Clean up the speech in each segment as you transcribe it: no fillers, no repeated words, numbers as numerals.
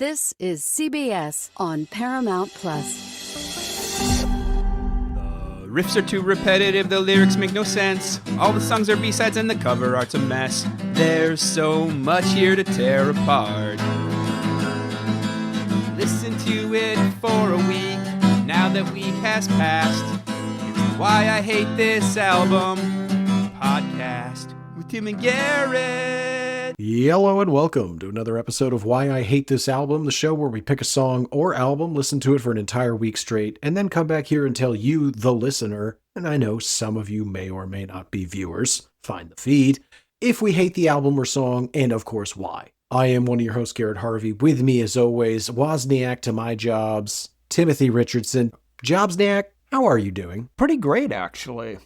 This is CBS on Paramount+. Riffs are too repetitive, the lyrics make no sense. All the songs are B-sides and the cover art's a mess. There's so much here to tear apart. Listen to it for a week, now that week has passed. It's Why I Hate This Album podcast with Tim and Garrett. Hello and welcome to another episode of Why I Hate This Album, the show where we pick a song or album, listen to it for an entire week straight, and then come back here and tell you, the listener, and I know some of you may or may not be viewers, find the feed, if we hate the album or song, and of course why. I am one of your hosts, Garrett Harvey. With me as always, Wozniak to my jobs, Timothy Richardson. Jobsniak, how are you doing? Pretty great, actually.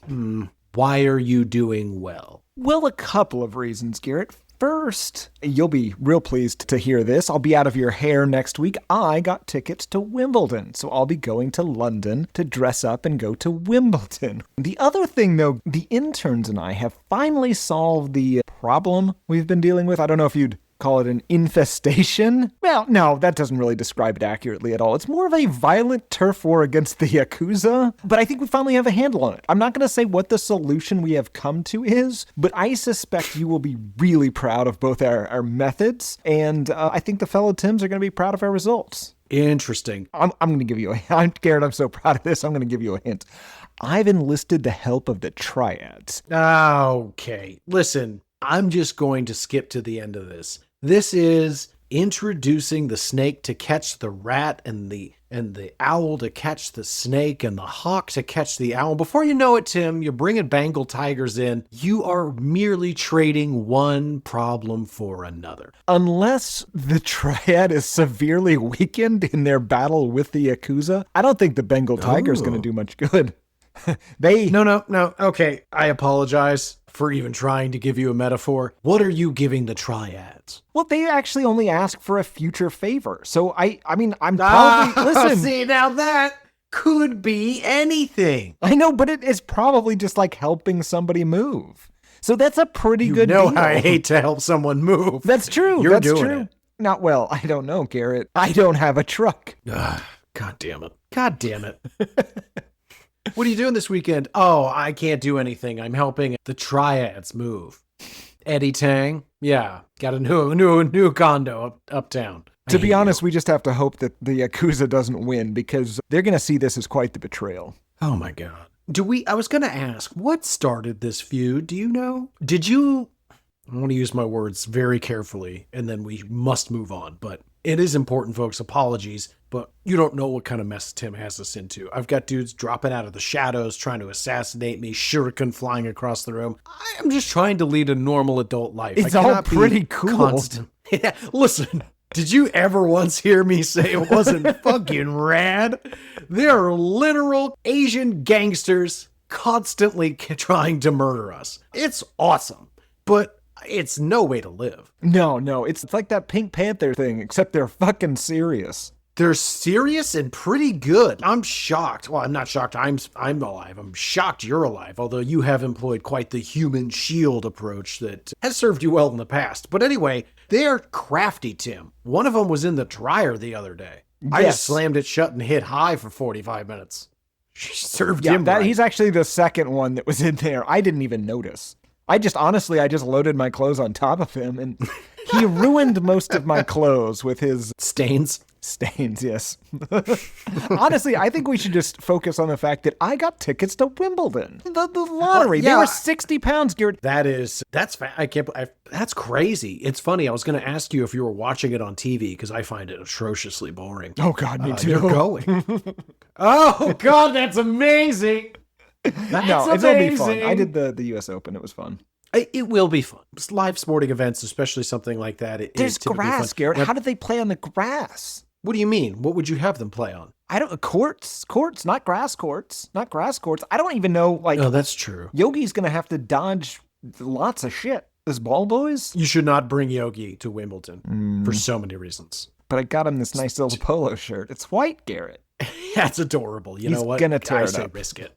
Why are you doing well? Well, a couple of reasons, Garrett. First, you'll be real pleased to hear this. I'll be out of your hair next week. I got tickets to Wimbledon, so I'll be going to London to dress up and go to Wimbledon. The other thing, though, the interns and I have finally solved the problem we've been dealing with. I don't know if you'd call it an infestation. Well, no, that doesn't really describe it accurately at all. It's more of a violent turf war against the Yakuza, but I think we finally have a handle on it. I'm not going to say what the solution we have come to is, but I suspect you will be really proud of both our methods, and I think the fellow Tims are going to be proud of our results. Interesting. I'm going to give you Garrett, I'm so proud of this, I'm going to give you a hint. I've enlisted the help of the triads. Okay, listen, I'm just going to skip to the end of this. This is introducing the snake to catch the rat and the owl to catch the snake and the hawk to catch the owl. Before you know it, Tim, you're bringing Bengal tigers in. You are merely trading one problem for another. Unless the triad is severely weakened in their battle with the Yakuza, I don't think the Bengal tiger is going to do much good. No. Okay, I apologize for even trying to give you a metaphor. What are you giving the triads? Well, they actually only ask for a future favor. So I'm probably, listen. See, now that could be anything. I know, but it is probably just like helping somebody move. So that's a pretty good deal. deal. I hate to help someone move. That's true. You're that's doing true. it. Not well. I don't know, Garrett. I don't have a truck. God damn it. What are you doing this weekend? Oh, I can't do anything. I'm helping the triads move. Eddie Tang? Yeah, got a new condo uptown. To be honest, we just have to hope that the Yakuza doesn't win because they're going to see this as quite the betrayal. Oh my God. I was going to ask, what started this feud? Do you know? I want to use my words very carefully and then we must move on, but it is important, folks. Apologies, but you don't know what kind of mess Tim has us into. I've got dudes dropping out of the shadows, trying to assassinate me, shuriken flying across the room. I am just trying to lead a normal adult life. It's all pretty cool. Yeah, listen, did you ever once hear me say it wasn't fucking rad? There are literal Asian gangsters constantly trying to murder us. It's awesome, but it's no way to live. No, it's like that Pink Panther thing, except they're fucking serious. They're serious and pretty good. I'm shocked. Well, I'm not shocked. I'm alive. I'm shocked you're alive, although you have employed quite the human shield approach that has served you well in the past. But anyway, they're crafty, Tim. One of them was in the dryer the other day. Yes. I just slammed it shut and hit high for 45 minutes. She served him right. He's actually the second one that was in there. I didn't even notice. I just loaded my clothes on top of him, and he ruined most of my clothes with his stains, yes. Honestly, I think we should just focus on the fact that I got tickets to Wimbledon. The lottery. They were £60, Garrett. That's crazy. It's funny. I was going to ask you if you were watching it on TV because I find it atrociously boring. Oh, God, me too. You're going. Oh, God, that's amazing. No, it's going to be fun. I did the U.S. Open. It was fun. It will be fun. Live sporting events, especially something like that. There's grass, fun. Garrett. Now, how did they play on the grass? What do you mean? What would you have them play on? Courts, not grass courts. I don't even know, Oh, that's true. Yogi's going to have to dodge lots of shit. This ball boys? You should not bring Yogi to Wimbledon for so many reasons. But I got him this nice little polo shirt. It's white, Garrett. That's adorable. You know what? He's going to tear it up. Risk it.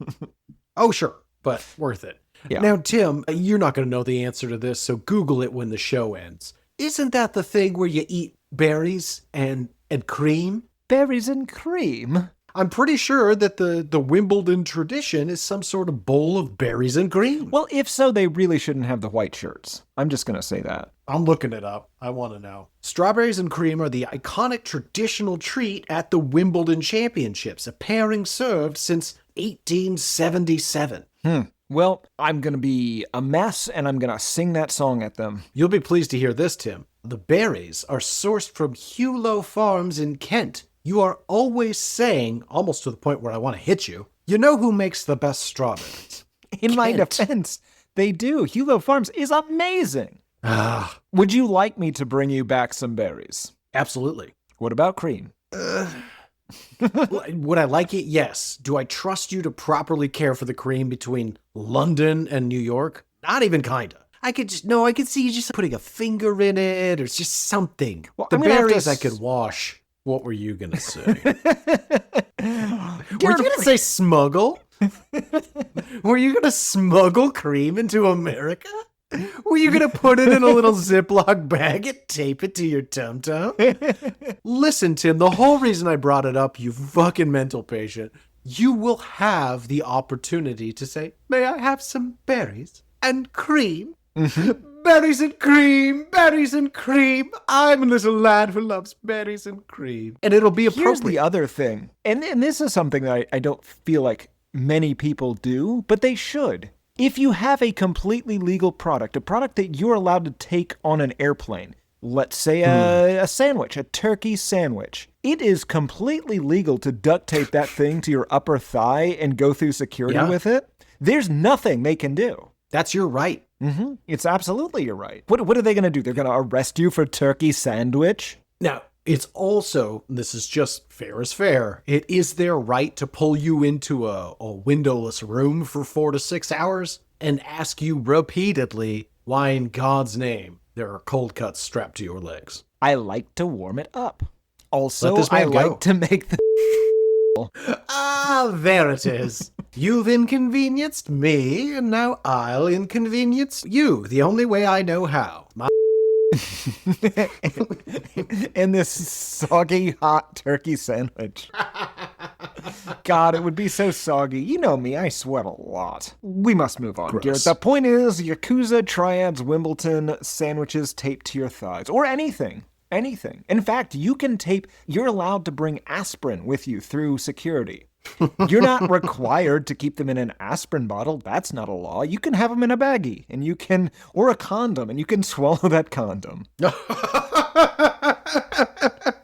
Oh, sure. But worth it. Yeah. Now, Tim, you're not going to know the answer to this, so Google it when the show ends. Isn't that the thing where you eat berries and cream? Berries and cream? I'm pretty sure that the Wimbledon tradition is some sort of bowl of berries and cream. Well, if so, they really shouldn't have the white shirts. I'm just going to say that. I'm looking it up. I want to know. Strawberries and cream are the iconic traditional treat at the Wimbledon Championships, a pairing served since 1877. Well, I'm going to be a mess, and I'm going to sing that song at them. You'll be pleased to hear this, Tim. The berries are sourced from Hugh Lowe Farms in Kent. You are always saying, almost to the point where I want to hit you, you know who makes the best strawberries? In my Kent. defense, they do. Hugh Lowe Farms is amazing. Ah, Would you like me to bring you back some berries? absolutely. What about cream? Would I like it? Yes. Do I trust you to properly care for the cream between London and New York? Not even kinda. I could see you just putting a finger in it or just something. Well, the I'm gonna have to berries I could wash. What were you going to say? Were you Garrett, going to say smuggle? Were you going to smuggle cream into America? Were you going to put it in a little Ziploc bag and tape it to your tum-tum? Listen, Tim, the whole reason I brought it up, you fucking mental patient, you will have the opportunity to say, may I have some berries and cream? Berries and cream, berries and cream. I'm a little lad who loves berries and cream. And it'll be appropriate. Here's the other thing, and this is something that I don't feel like many people do, but they should. If you have a completely legal product, a product that you're allowed to take on an airplane, let's say a sandwich, a turkey sandwich, it is completely legal to duct tape that thing to your upper thigh and go through security with it. There's nothing they can do. That's your right. It's absolutely your right. What are they going to do? They're going to arrest you for turkey sandwich? Now, it's also, this is just fair as fair, it is their right to pull you into a windowless room for 4 to 6 hours and ask you repeatedly why in God's name there are cold cuts strapped to your legs. I like to warm it up. Also, Let this I man go. like to make the... Ah, there it is. You've inconvenienced me, and now I'll inconvenience you, the only way I know how. in this soggy, hot turkey sandwich. God, it would be so soggy. You know me, I sweat a lot. We must move on, Gross. Garrett. The point is, Yakuza, triads, Wimbledon, sandwiches taped to your thighs. Or anything. Anything. In fact, you're allowed to bring aspirin with you through security. You're not required to keep them in an aspirin bottle. That's not a law. You can have them in a baggie, or a condom, and you can swallow that condom.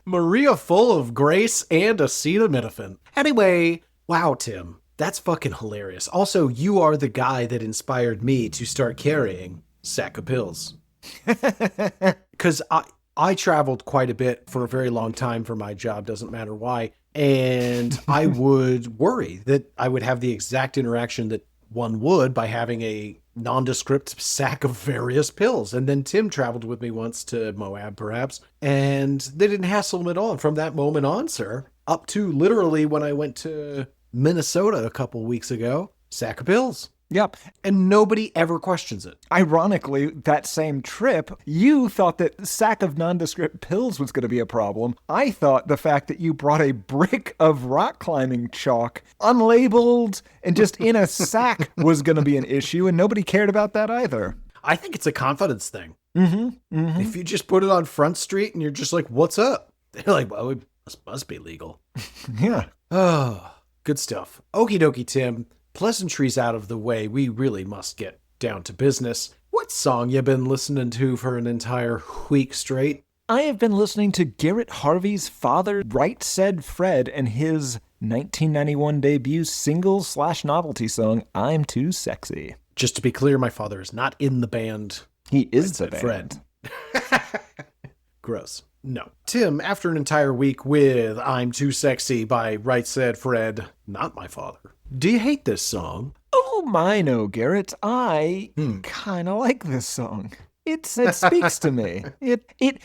Maria full of grace and acetaminophen. Anyway, wow, Tim, that's fucking hilarious. Also, you are the guy that inspired me to start carrying sack of pills. Because I traveled quite a bit for a very long time for my job, doesn't matter why. And I would worry that I would have the exact interaction that one would by having a nondescript sack of various pills. And then Tim traveled with me once to Moab, perhaps, and they didn't hassle him at all. And from that moment on, sir, up to literally when I went to Minnesota a couple weeks ago, sack of pills. Yep. And nobody ever questions it. Ironically, that same trip, you thought that sack of nondescript pills was going to be a problem. I thought the fact that you brought a brick of rock climbing chalk, unlabeled, and just in a sack was going to be an issue, and nobody cared about that either. I think it's a confidence thing. If you just put it on Front Street and you're just like, what's up? They're like, well, this must be legal. Yeah. Oh, good stuff. Okie dokie, Tim. Pleasantries out of the way, we really must get down to business. What song you been listening to for an entire week straight? I have been listening to Garrett Harvey's father, Right Said Fred, and his 1991 debut single/novelty song, I'm Too Sexy. Just to be clear, my father is not in the band. He is the Right band. Said Fred. Gross. No. Tim, after an entire week with I'm Too Sexy by Right Said Fred, not my father, do you hate this song? Oh my no, Garrett. I kind of like this song. It speaks to me.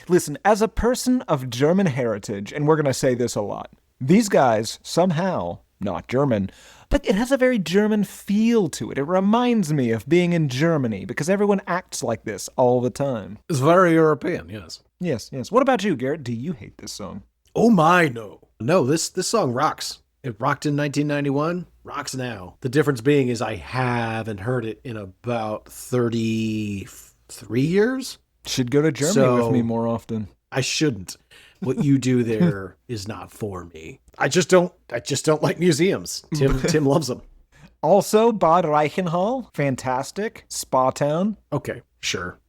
Listen, as a person of German heritage, and we're going to say this a lot, these guys somehow not German, but it has a very German feel to it. It reminds me of being in Germany because everyone acts like this all the time. It's very European, yes. Yes. What about you, Garrett? Do you hate this song? Oh my, no. No, this song rocks. It rocked in 1991, rocks now. The difference being is I haven't heard it in about 33 years. Should go to Germany with me more often. I shouldn't. What you do there is not for me. I just don't like museums. Tim loves them. Also, Bad Reichenhall, fantastic. Spa town. Okay, sure.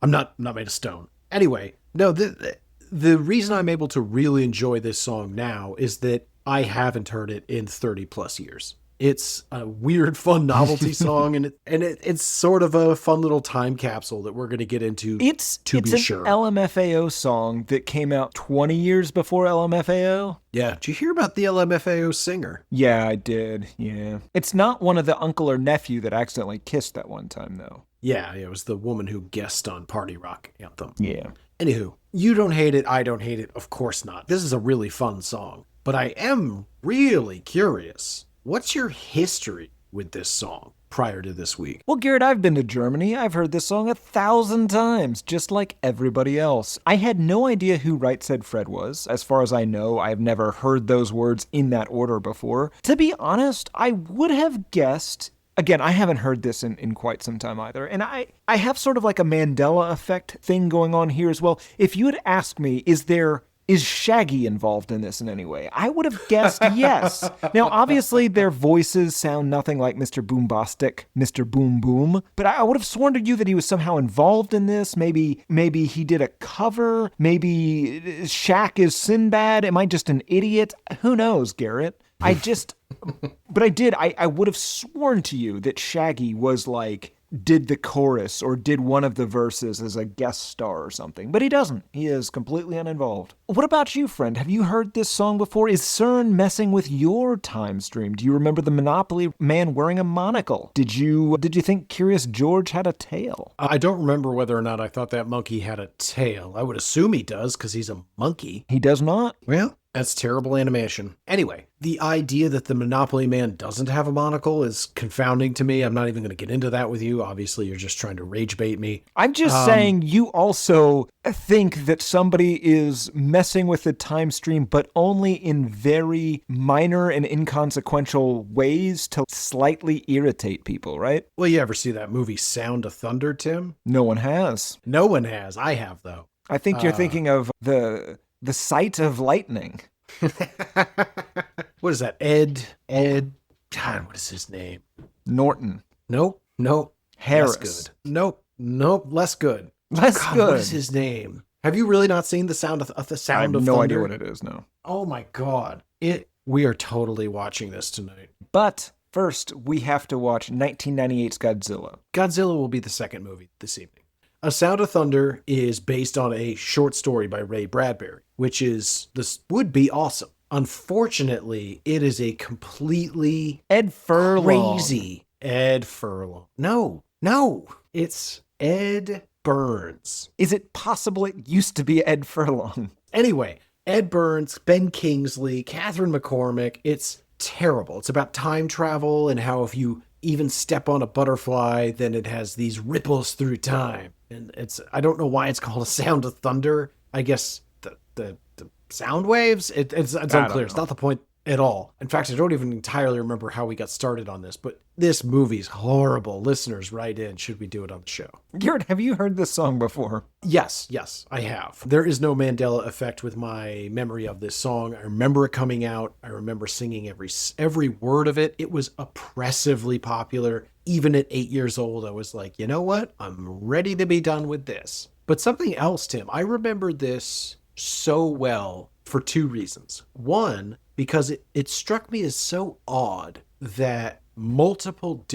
I'm not made of stone. Anyway, no, the reason I'm able to really enjoy this song now is that I haven't heard it in 30 plus years. It's a weird, fun novelty song, and it's sort of a fun little time capsule that we're going to get into. It's an LMFAO song that came out 20 years before LMFAO. Yeah. Did you hear about the LMFAO singer? Yeah, I did. Yeah. It's not one of the uncle or nephew that accidentally kissed that one time, though. Yeah, it was the woman who guessed on Party Rock Anthem. Yeah. Anywho, you don't hate it, I don't hate it. Of course not. This is a really fun song. But I am really curious. What's your history with this song prior to this week? Well, Garrett, I've been to Germany. I've heard this song 1,000 times, just like everybody else. I had no idea who Right Said Fred was. As far as I know, I've never heard those words in that order before. To be honest, I would have guessed. Again, I haven't heard this in quite some time either. And I have sort of like a Mandela effect thing going on here as well. If you had asked me, is Shaggy involved in this in any way? I would have guessed yes. Now, obviously, their voices sound nothing like Mr. Boombastic, Mr. Boom Boom, but I would have sworn to you that he was somehow involved in this. Maybe he did a cover. Maybe Shaq is Sinbad. Am I just an idiot? Who knows, Garrett? I would have sworn to you that Shaggy was like, did the chorus or did one of the verses as a guest star or something. But he doesn't. He is completely uninvolved. What about you, friend? Have you heard this song before? Is CERN messing with your time stream? Do you remember the Monopoly man wearing a monocle? Did you think Curious George had a tail? I don't remember whether or not I thought that monkey had a tail. I would assume he does because he's a monkey. He does not? Well, that's terrible animation. Anyway, the idea that the Monopoly man doesn't have a monocle is confounding to me. I'm not even going to get into that with you. Obviously, you're just trying to rage bait me. I'm just saying you also think that somebody is messing with the time stream, but only in very minor and inconsequential ways to slightly irritate people, right? Well, you ever see that movie Sound of Thunder, Tim? No one has. No one has. I have, though. I think you're thinking of the sight of lightning. What is that? Ed, God, what is his name? Norton. Nope. Harris. Less good. Nope. Less good. Less God, good. What is his name? Have you really not seen the Sound of Thunder? I have no idea what it is, no. Oh my God. We are totally watching this tonight. But first, we have to watch 1998's Godzilla. Godzilla will be the second movie this evening. A Sound of Thunder is based on a short story by Ray Bradbury, which would be awesome. Unfortunately, it is a completely Ed Furlong. Crazy Ed Furlong. No, it's Ed Burns. Is it possible it used to be Ed Furlong? Anyway, Ed Burns, Ben Kingsley, Catherine McCormick. It's terrible. It's about time travel and how if you even step on a butterfly, then it has these ripples through time. And I don't know why it's called A Sound of Thunder. I guess the sound waves, it's unclear. It's not the point at all. In fact, I don't even entirely remember how we got started on this, but this movie's horrible. Listeners, write in. Should we do it on the show? Garrett, have you heard this song before? Yes, I have. There is no Mandela effect with my memory of this song. I remember it coming out. I remember singing every word of it. It was oppressively popular. Even at 8 years old, I was like, you know what? I'm ready to be done with this. But something else, Tim, I remember this so well for two reasons. One, because it struck me as so odd that multiple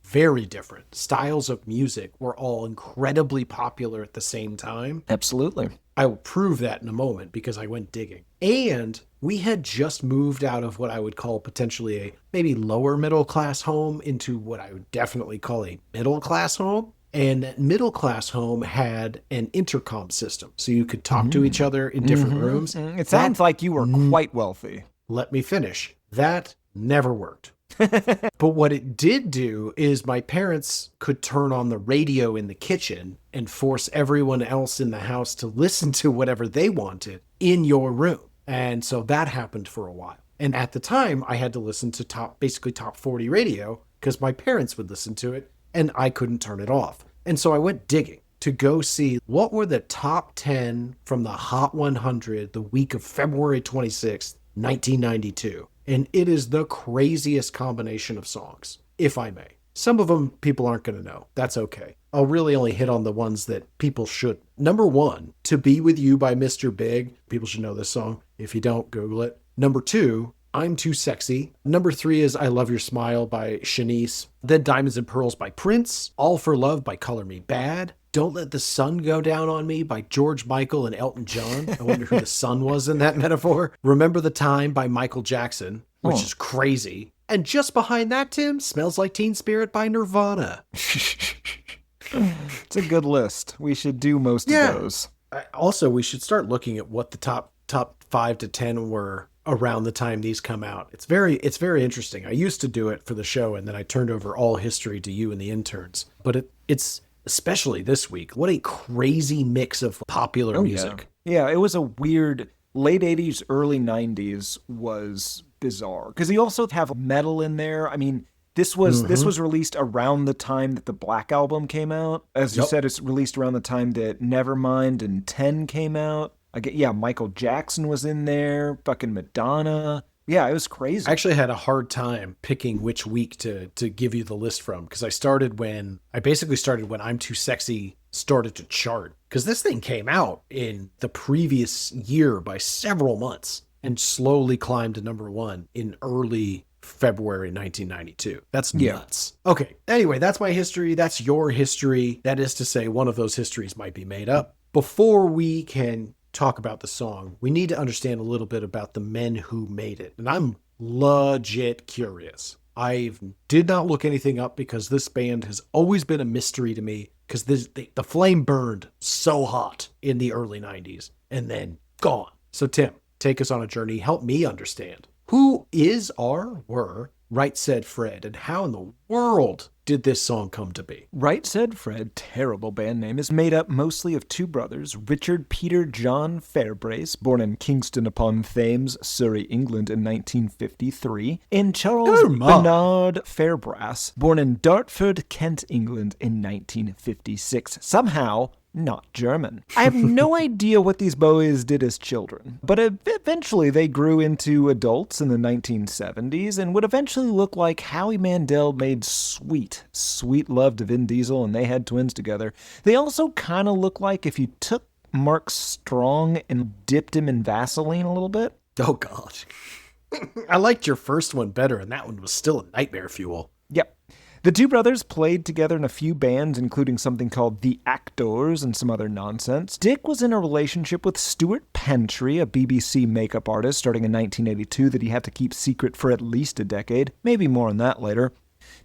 very different styles of music were all incredibly popular at the same time. Absolutely. I will prove that in a moment because I went digging. And we had just moved out of what I would call potentially a maybe lower middle class home into what I would definitely call a middle class home. And that middle class home had an intercom system. So you could talk to each other in different rooms. It sounds like you were quite wealthy. Let me finish. That Never worked. But what it did do is my parents could turn on the radio in the kitchen and force everyone else in the house to listen to whatever they wanted in your room. And so that happened for a while. And at the time, I had to listen to basically top 40 radio because my parents would listen to it and I couldn't turn it off. And so I went digging to go see what were the top 10 from the Hot 100 the week of February 26th, 1992. And it is the craziest combination of songs, if I may. Some of them people aren't going to know. That's okay. I'll really only hit on the ones that people should. Number 1, To Be With You by Mr. Big. People should know this song. If you don't, Google it. Number 2, I'm Too Sexy. Number 3 is I Love Your Smile by Shanice. Then Diamonds and Pearls by Prince. All for Love by Color Me Bad. Don't Let the Sun Go Down on Me by George Michael and Elton John. I wonder who the sun was in that metaphor. Remember the Time by Michael Jackson, which is crazy. And just behind that, Tim, Smells Like Teen Spirit by Nirvana. It's a good list. We should do most of those. Also, we should start looking at what the top 5 to 10 were around the time these come out. It's very interesting. I used to do it for the show, and then I turned over all history to you and the interns. But it's especially this week, what a crazy mix of popular music. Yeah, it was a weird late 80s, early 90s was bizarre. Because you also have metal in there. I mean, this was released around the time that the Black Album came out. As you said, it's released around the time that Nevermind and 10 came out. Michael Jackson was in there, fucking Madonna. Yeah, it was crazy. I actually had a hard time picking which week to give you the list from, because I basically started when I'm Too Sexy started to chart, because this thing came out in the previous year by several months and slowly climbed to number 1 in early February 1992. That's nuts. Yeah. Okay, anyway, that's my history. That's your history. That is to say, one of those histories might be made up. Before we can talk about the song, we need to understand a little bit about the men who made it. And I'm legit curious. I did not look anything up because this band has always been a mystery to me, because the flame burned so hot in the early 90s and then gone. So Tim, take us on a journey. Help me understand. Who is or were Right Said Fred, and how in the world did this song come to be? Right Said Fred, terrible band name, is made up mostly of two brothers, Richard Peter John Fairbrace, born in Kingston upon Thames, Surrey, England in 1953, and Charles Bernard Fairbrass, born in Dartford, Kent, England in 1956. Somehow not German. I have no idea what these boys did as children, but eventually they grew into adults in the 1970s and would eventually look like Howie Mandel made Sweet Love to Vin Diesel, and they had twins together. They also kind of look like if you took Mark Strong and dipped him in Vaseline a little bit. Oh, God. I liked your first one better, and that one was still a nightmare fuel. Yep. The two brothers played together in a few bands, including something called The Actors and some other nonsense. Dick was in a relationship with Stuart Pentry, a BBC makeup artist starting in 1982 that he had to keep secret for at least a decade. Maybe more on that later.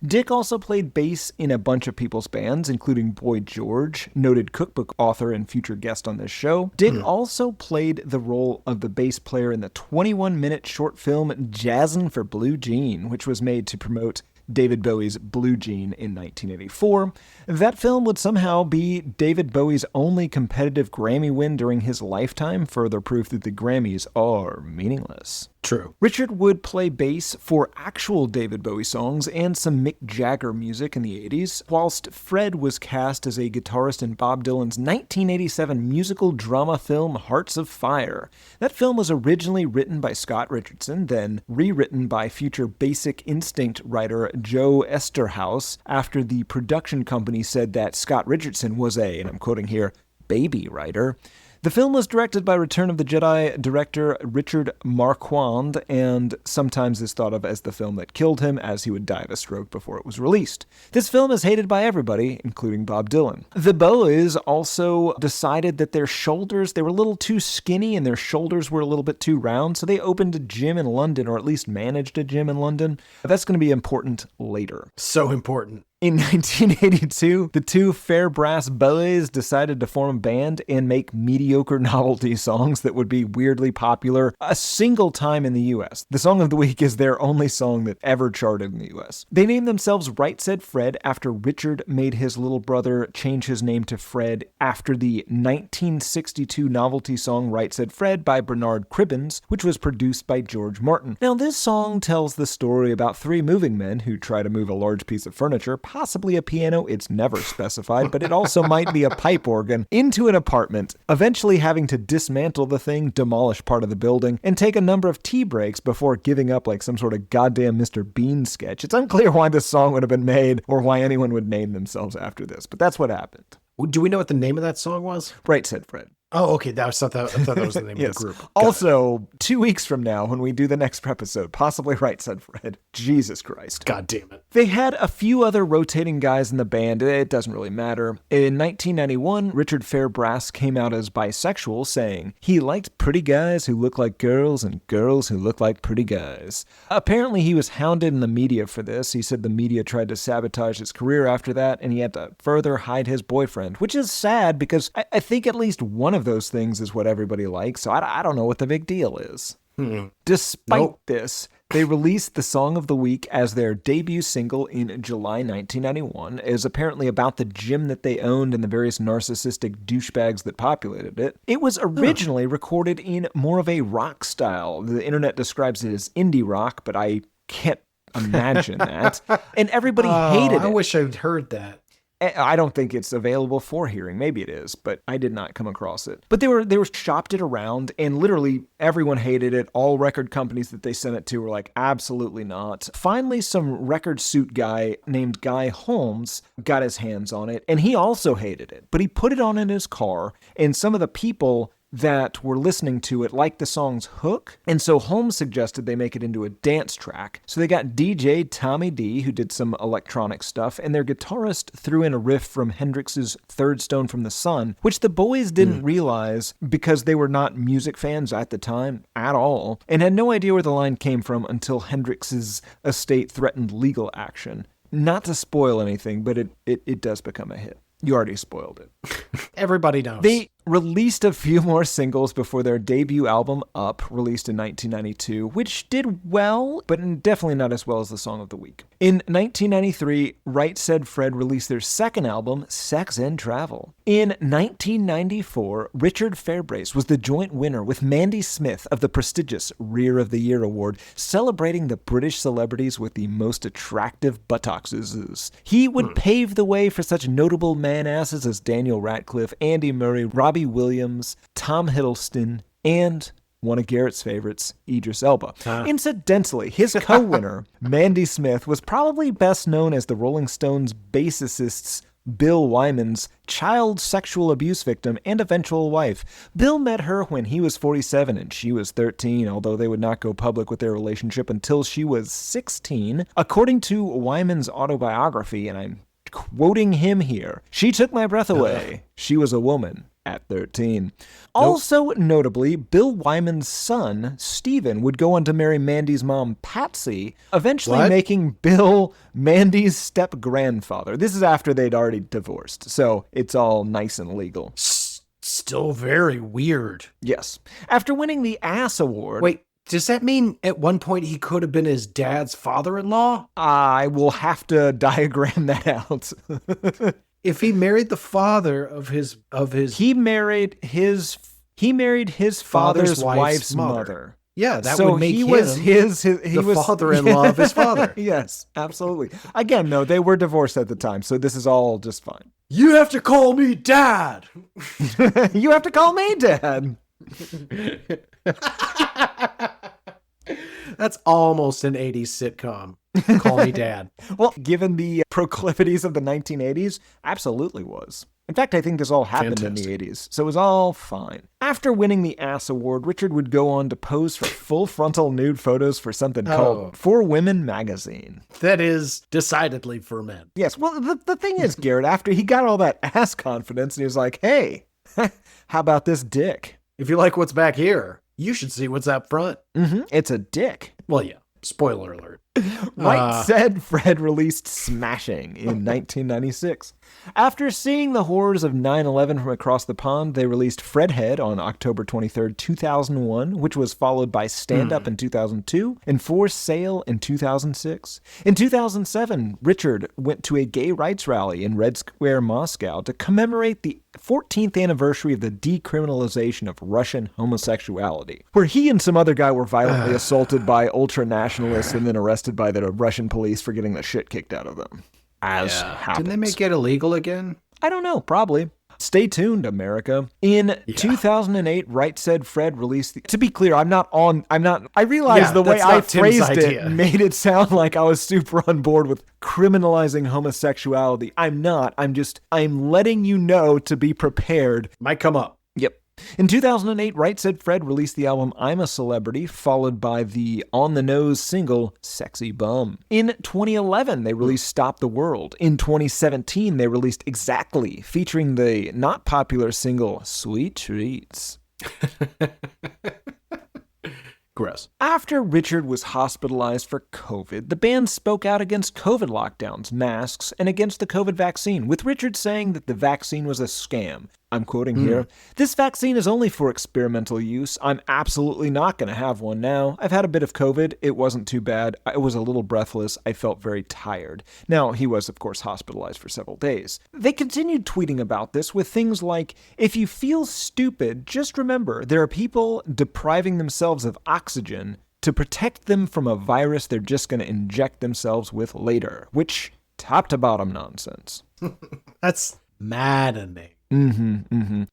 Dick also played bass in a bunch of people's bands, including Boy George, noted cookbook author and future guest on this show. Dick also played the role of the bass player in the 21-minute short film Jazzin' for Blue Jean, which was made to promote David Bowie's Blue Jean in 1984. That film would somehow be David Bowie's only competitive Grammy win during his lifetime, further proof that the Grammys are meaningless. True. Richard would play bass for actual David Bowie songs and some Mick Jagger music in the 80s, whilst Fred was cast as a guitarist in Bob Dylan's 1987 musical drama film Hearts of Fire. That film was originally written by Scott Richardson, then rewritten by future Basic Instinct writer Joe Esterhaus after the production company said that Scott Richardson was and I'm quoting here, baby writer. The film was directed by Return of the Jedi director Richard Marquand, and sometimes is thought of as the film that killed him, as he would die of a stroke before it was released. This film is hated by everybody, including Bob Dylan. The Bowies also decided that their shoulders, they were a little too skinny and their shoulders were a little bit too round, so they opened a gym in London, or at least managed a gym in London. That's going to be important later. So important. In 1982, the two fair brass boys decided to form a band and make mediocre novelty songs that would be weirdly popular a single time in the US. The song of the week is their only song that ever charted in the US. They named themselves Right Said Fred after Richard made his little brother change his name to Fred after the 1962 novelty song Right Said Fred by Bernard Cribbins, which was produced by George Martin. Now, this song tells the story about three moving men who try to move a large piece of furniture, possibly a piano, it's never specified, but it also might be a pipe organ, into an apartment, eventually having to dismantle the thing, demolish part of the building, and take a number of tea breaks before giving up like some sort of goddamn Mr. Bean sketch. It's unclear why this song would have been made or why anyone would name themselves after this, but that's what happened. Do we know what the name of that song was? Right Said Fred. Oh, okay. I thought that was the name Yes. of the group. Got also, 2 weeks from now, when we do the next episode, possibly Right Said Fred. Jesus Christ. God damn it. They had a few other rotating guys in the band. It doesn't really matter. In 1991, Richard Fairbrass came out as bisexual, saying he liked pretty guys who look like girls and girls who look like pretty guys. Apparently, he was hounded in the media for this. He said the media tried to sabotage his career after that, and he had to further hide his boyfriend, which is sad because I think at least one of those things is what everybody likes, so I don't know what the big deal is. Despite this, they released the Song of the Week as their debut single in July 1991. It was apparently about the gym that they owned and the various narcissistic douchebags that populated it. It was originally recorded in more of a rock style. The internet describes it as indie rock, but I can't imagine that. And everybody hated it. I wish I'd heard that. I don't think it's available for hearing. Maybe it is, but I did not come across it. But they were shopped it around, and literally everyone hated it. All record companies that they sent it to were like, absolutely not. Finally, some record suit guy named Guy Holmes got his hands on it, and he also hated it. But he put it on in his car, and some of the people that were listening to it liked the song's hook, and so Holmes suggested they make it into a dance track. So they got DJ Tommy D, who did some electronic stuff, and their guitarist threw in a riff from Hendrix's Third Stone from the Sun, which the boys didn't realize because they were not music fans at the time at all, and had no idea where the line came from until Hendrix's estate threatened legal action. Not to spoil anything, but it does become a hit. You already spoiled it. Everybody knows. They released a few more singles before their debut album, Up, released in 1992, which did well, but definitely not as well as the Song of the Week. In 1993, Right Said Fred released their second album, Sex and Travel. In 1994, Richard Fairbrass was the joint winner with Mandy Smith of the prestigious Rear of the Year Award, celebrating the British celebrities with the most attractive buttocks. He would pave the way for such notable man-asses as Daniel Radcliffe, Andy Murray, Robbie Williams, Tom Hiddleston, and one of Garrett's favorites, Idris Elba. Incidentally, his co-winner, Mandy Smith, was probably best known as the Rolling Stones bassist's Bill Wyman's child sexual abuse victim and eventual wife. Bill met her when he was 47 and she was 13, although they would not go public with their relationship until she was 16. According to Wyman's autobiography, and I'm quoting him here, "She took my breath away. She was a woman at 13. Also notably, Bill Wyman's son, Stephen, would go on to marry Mandy's mom, Patsy, eventually making Bill Mandy's step-grandfather. This is after they'd already divorced, so it's all nice and legal. Still very weird. Yes. After winning the Ass Award... Wait, does that mean at one point he could have been his dad's father-in-law? I will have to diagram that out. If he married the father of his he married his father's wife's mother. Yeah, that so would make he him was the father-in-law of his father. Yes, absolutely. Again, no, they were divorced at the time, so this is all just fine. You have to call me dad. You have to call me dad. That's almost an 80s sitcom. Call me dad. Well, given the proclivities of the 1980s, absolutely was. In fact, I think this all happened in the 80s, so it was all fine. After winning the Ass Award, Richard would go on to pose for full frontal nude photos for something called For Women magazine. That is decidedly for men. Yes, well, the thing is, Garrett, after he got all that ass confidence, and he was like, hey, how about this dick? If you like what's back here, you should see what's up front. It's a dick. Well, yeah. Spoiler alert. Right Said Fred released Smashing in 1996. After seeing the horrors of 9/11 from across the pond, they released Fredhead on October 23rd, 2001, which was followed by Stand Up in 2002 and For Sale in 2006. In 2007, Richard went to a gay rights rally in Red Square, Moscow to commemorate the 14th anniversary of the decriminalization of Russian homosexuality, where he and some other guy were violently assaulted by ultra-nationalists and then arrested by the Russian police for getting the shit kicked out of them. As happens. Didn't they make it illegal again? I don't know, probably. Stay tuned, America. In 2008, Right Said Fred released to be clear, I realized the way I phrased it made it sound like I was super on board with criminalizing homosexuality. I'm not. I'm letting you know to be prepared. Might come up. Yep. In 2008, Right Said Fred released the album I'm a Celebrity, followed by the on-the-nose single Sexy Bum. In 2011, they released Stop the World. In 2017, they released Exactly, featuring the not popular single Sweet Treats. Gross. After Richard was hospitalized for COVID, the band spoke out against COVID lockdowns, masks, and against the COVID vaccine, with Richard saying that the vaccine was a scam. I'm quoting here, "This vaccine is only for experimental use. I'm absolutely not going to have one now. I've had a bit of COVID. It wasn't too bad. I was a little breathless. I felt very tired." Now, he was, of course, hospitalized for several days. They continued tweeting about this with things like, "If you feel stupid, just remember there are people depriving themselves of oxygen to protect them from a virus they're just going to inject themselves with later," which, top to bottom nonsense. That's maddening.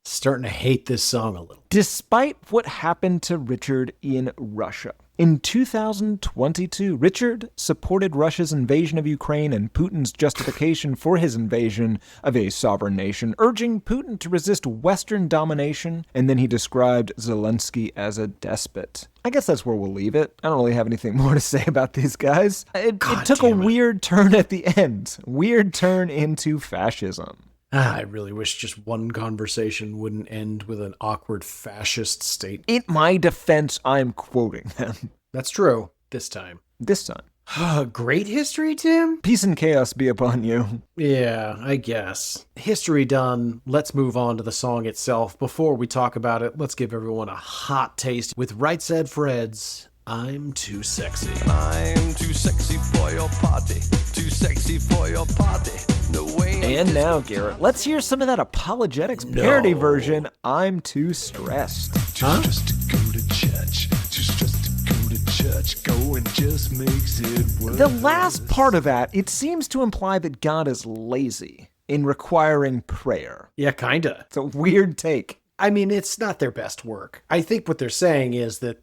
Starting to hate this song a little. Despite what happened to Richard in Russia. In 2022, Richard supported Russia's invasion of Ukraine and Putin's justification for his invasion of a sovereign nation, urging Putin to resist Western domination, and then he described Zelensky as a despot. I guess that's where we'll leave it. I don't really have anything more to say about these guys. It took a weird turn at the end. Weird turn into fascism. I really wish just one conversation wouldn't end with an awkward fascist state. In my defense, I'm quoting them. That's true. This time. Great history, Tim? Peace and chaos be upon you. Yeah, I guess. History done. Let's move on to the song itself. Before we talk about it, let's give everyone a hot taste with Right Said Fred's I'm Too Sexy. I'm too sexy for your party. Too sexy for your party. No way. And now, Garrett, let's hear some of that apologetics parody version, I'm Too Stressed. Huh? Just to go to church. Too stressed to go to church. Going just makes it worse. The last part of that, it seems to imply that God is lazy in requiring prayer. Yeah, kinda. It's a weird take. I mean, it's not their best work. I think what they're saying is that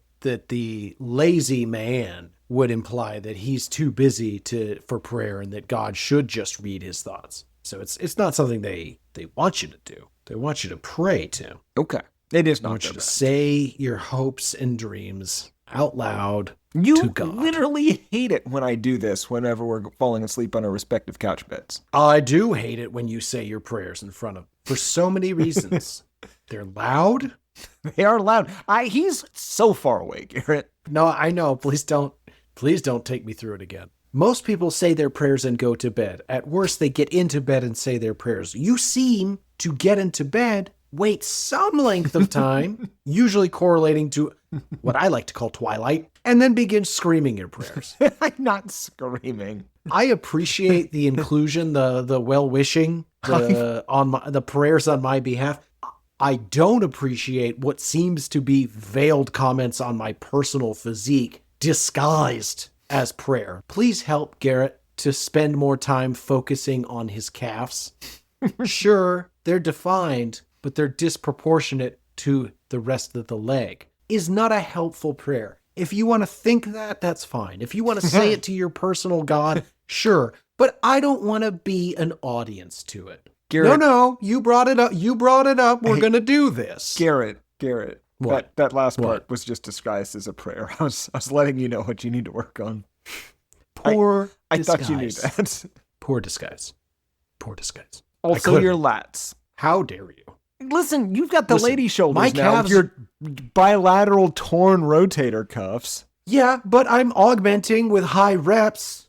the lazy man would imply that he's too busy for prayer and that God should just read his thoughts. So it's not something they want you to do. They want you to pray, Tim. Okay. It is They not want their you to best. say your hopes and dreams out loud to God. You literally hate it when I do this whenever we're falling asleep on our respective couch beds. I do hate it when you say your prayers in front of for so many reasons. They're loud. They are loud. He's so far away, Garrett. No, I know. Please don't take me through it again. Most people say their prayers and go to bed. At worst, they get into bed and say their prayers. You seem to get into bed, wait some length of time, usually correlating to what I like to call twilight, and then begin screaming your prayers. I'm not screaming. I appreciate the inclusion, the well-wishing, the prayers on my behalf. I don't appreciate what seems to be veiled comments on my personal physique disguised as prayer. Please help Garrett to spend more time focusing on his calves. Sure, they're defined, but they're disproportionate to the rest of the leg. Is not a helpful prayer. If you want to think that, that's fine. If you want to say it to your personal God, sure. But I don't want to be an audience to it. Garrett, No, you brought it up. We're going to do this. Garrett. What? That last part What? was just disguised as a prayer. I was letting you know what you need to work on. Poor I disguise. thought you knew that. Poor disguise. Also, your lats. How dare you? Listen, you've got the Listen, lady shoulders my now. calves- Your bilateral torn rotator cuffs. Yeah, but I'm augmenting with high reps.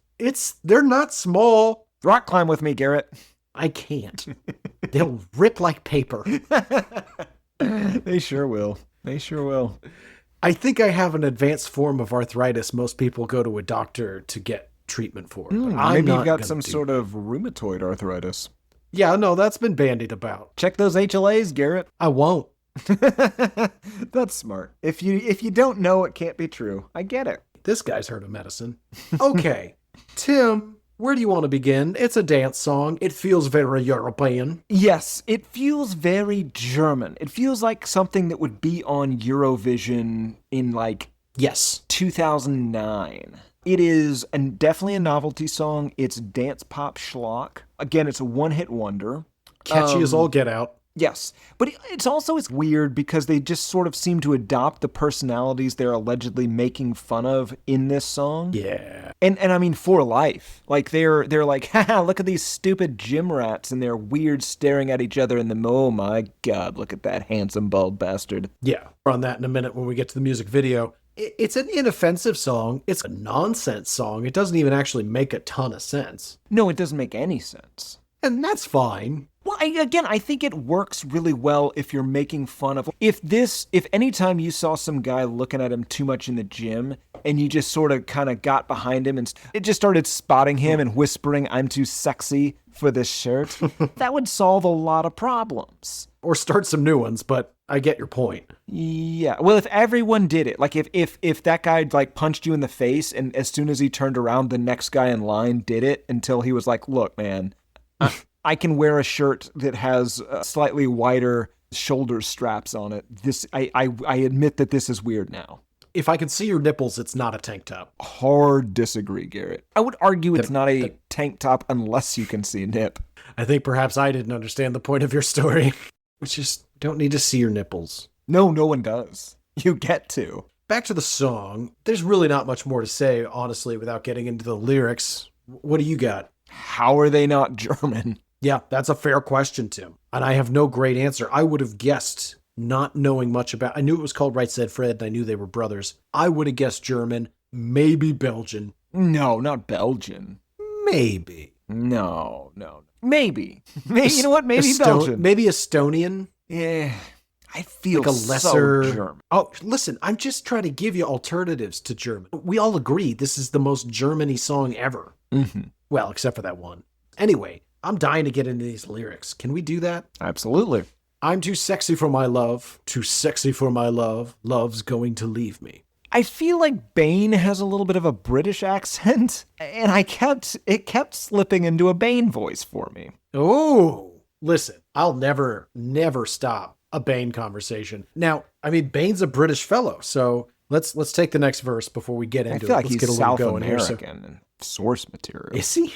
They're not small. Rock climb with me, Garrett. I can't. They'll rip like paper. They sure will. They sure will. I think I have an advanced form of arthritis most people go to a doctor to get treatment for. Maybe you've got some sort of rheumatoid arthritis. Yeah, no, that's been bandied about. Check those HLAs, Garrett. I won't. That's smart. If you don't know, it can't be true. I get it. This guy's heard of medicine. Okay, Tim, where do you want to begin? It's a dance song. It feels very European. Yes, it feels very German. It feels like something that would be on Eurovision in yes, 2009. It is definitely a novelty song. It's dance pop schlock. Again, it's a one-hit wonder. Catchy as all get out. Yes, but it's weird because they just sort of seem to adopt the personalities they're allegedly making fun of in this song. Yeah. And I mean, for life. Like, they're like, haha, look at these stupid gym rats, and they're weird staring at each other in the, oh my God, look at that handsome bald bastard. Yeah, we're on that in a minute when we get to the music video. It's an inoffensive song. It's a nonsense song. It doesn't even actually make a ton of sense. No, it doesn't make any sense. And that's fine. Well, I think it works really well if you're making fun of... If anytime you saw some guy looking at him too much in the gym, and you just sort of kind of got behind him and it just started spotting him and whispering, I'm too sexy for this shirt, that would solve a lot of problems. Or start some new ones, but I get your point. Yeah, well, if everyone did it, like if that guy punched you in the face, and as soon as he turned around, the next guy in line did it until he was like, look, man... I can wear a shirt that has slightly wider shoulder straps on it. I admit that this is weird now. If I can see your nipples, it's not a tank top. Hard disagree, Garrett. I would argue it's not a tank top unless you can see nip. I think perhaps I didn't understand the point of your story. We just don't need to see your nipples. No one does. You get to. Back to the song. There's really not much more to say, honestly, without getting into the lyrics. What do you got? How are they not German? Yeah, that's a fair question, Tim. And I have no great answer. I would have guessed, not knowing much about... I knew it was called Right Said Fred, and I knew they were brothers. I would have guessed German, maybe Belgian. No, not Belgian. Maybe. No. Maybe. You know what? Maybe Belgian. Maybe Estonian. Yeah, I feel like a lesser so German. Oh, listen, I'm just trying to give you alternatives to German. We all agree this is the most German-y song ever. Mm-hmm. Well, except for that one. Anyway, I'm dying to get into these lyrics. Can we do that? Absolutely. I'm too sexy for my love, too sexy for my love, love's going to leave me. I feel like Bane has a little bit of a British accent, and it kept slipping into a Bane voice for me. Oh, listen, I'll never stop a Bane conversation. Now, I mean, Bane's a British fellow, so let's take the next verse before we get into it. I feel like let's he's get a South going American here, and source material. Is he?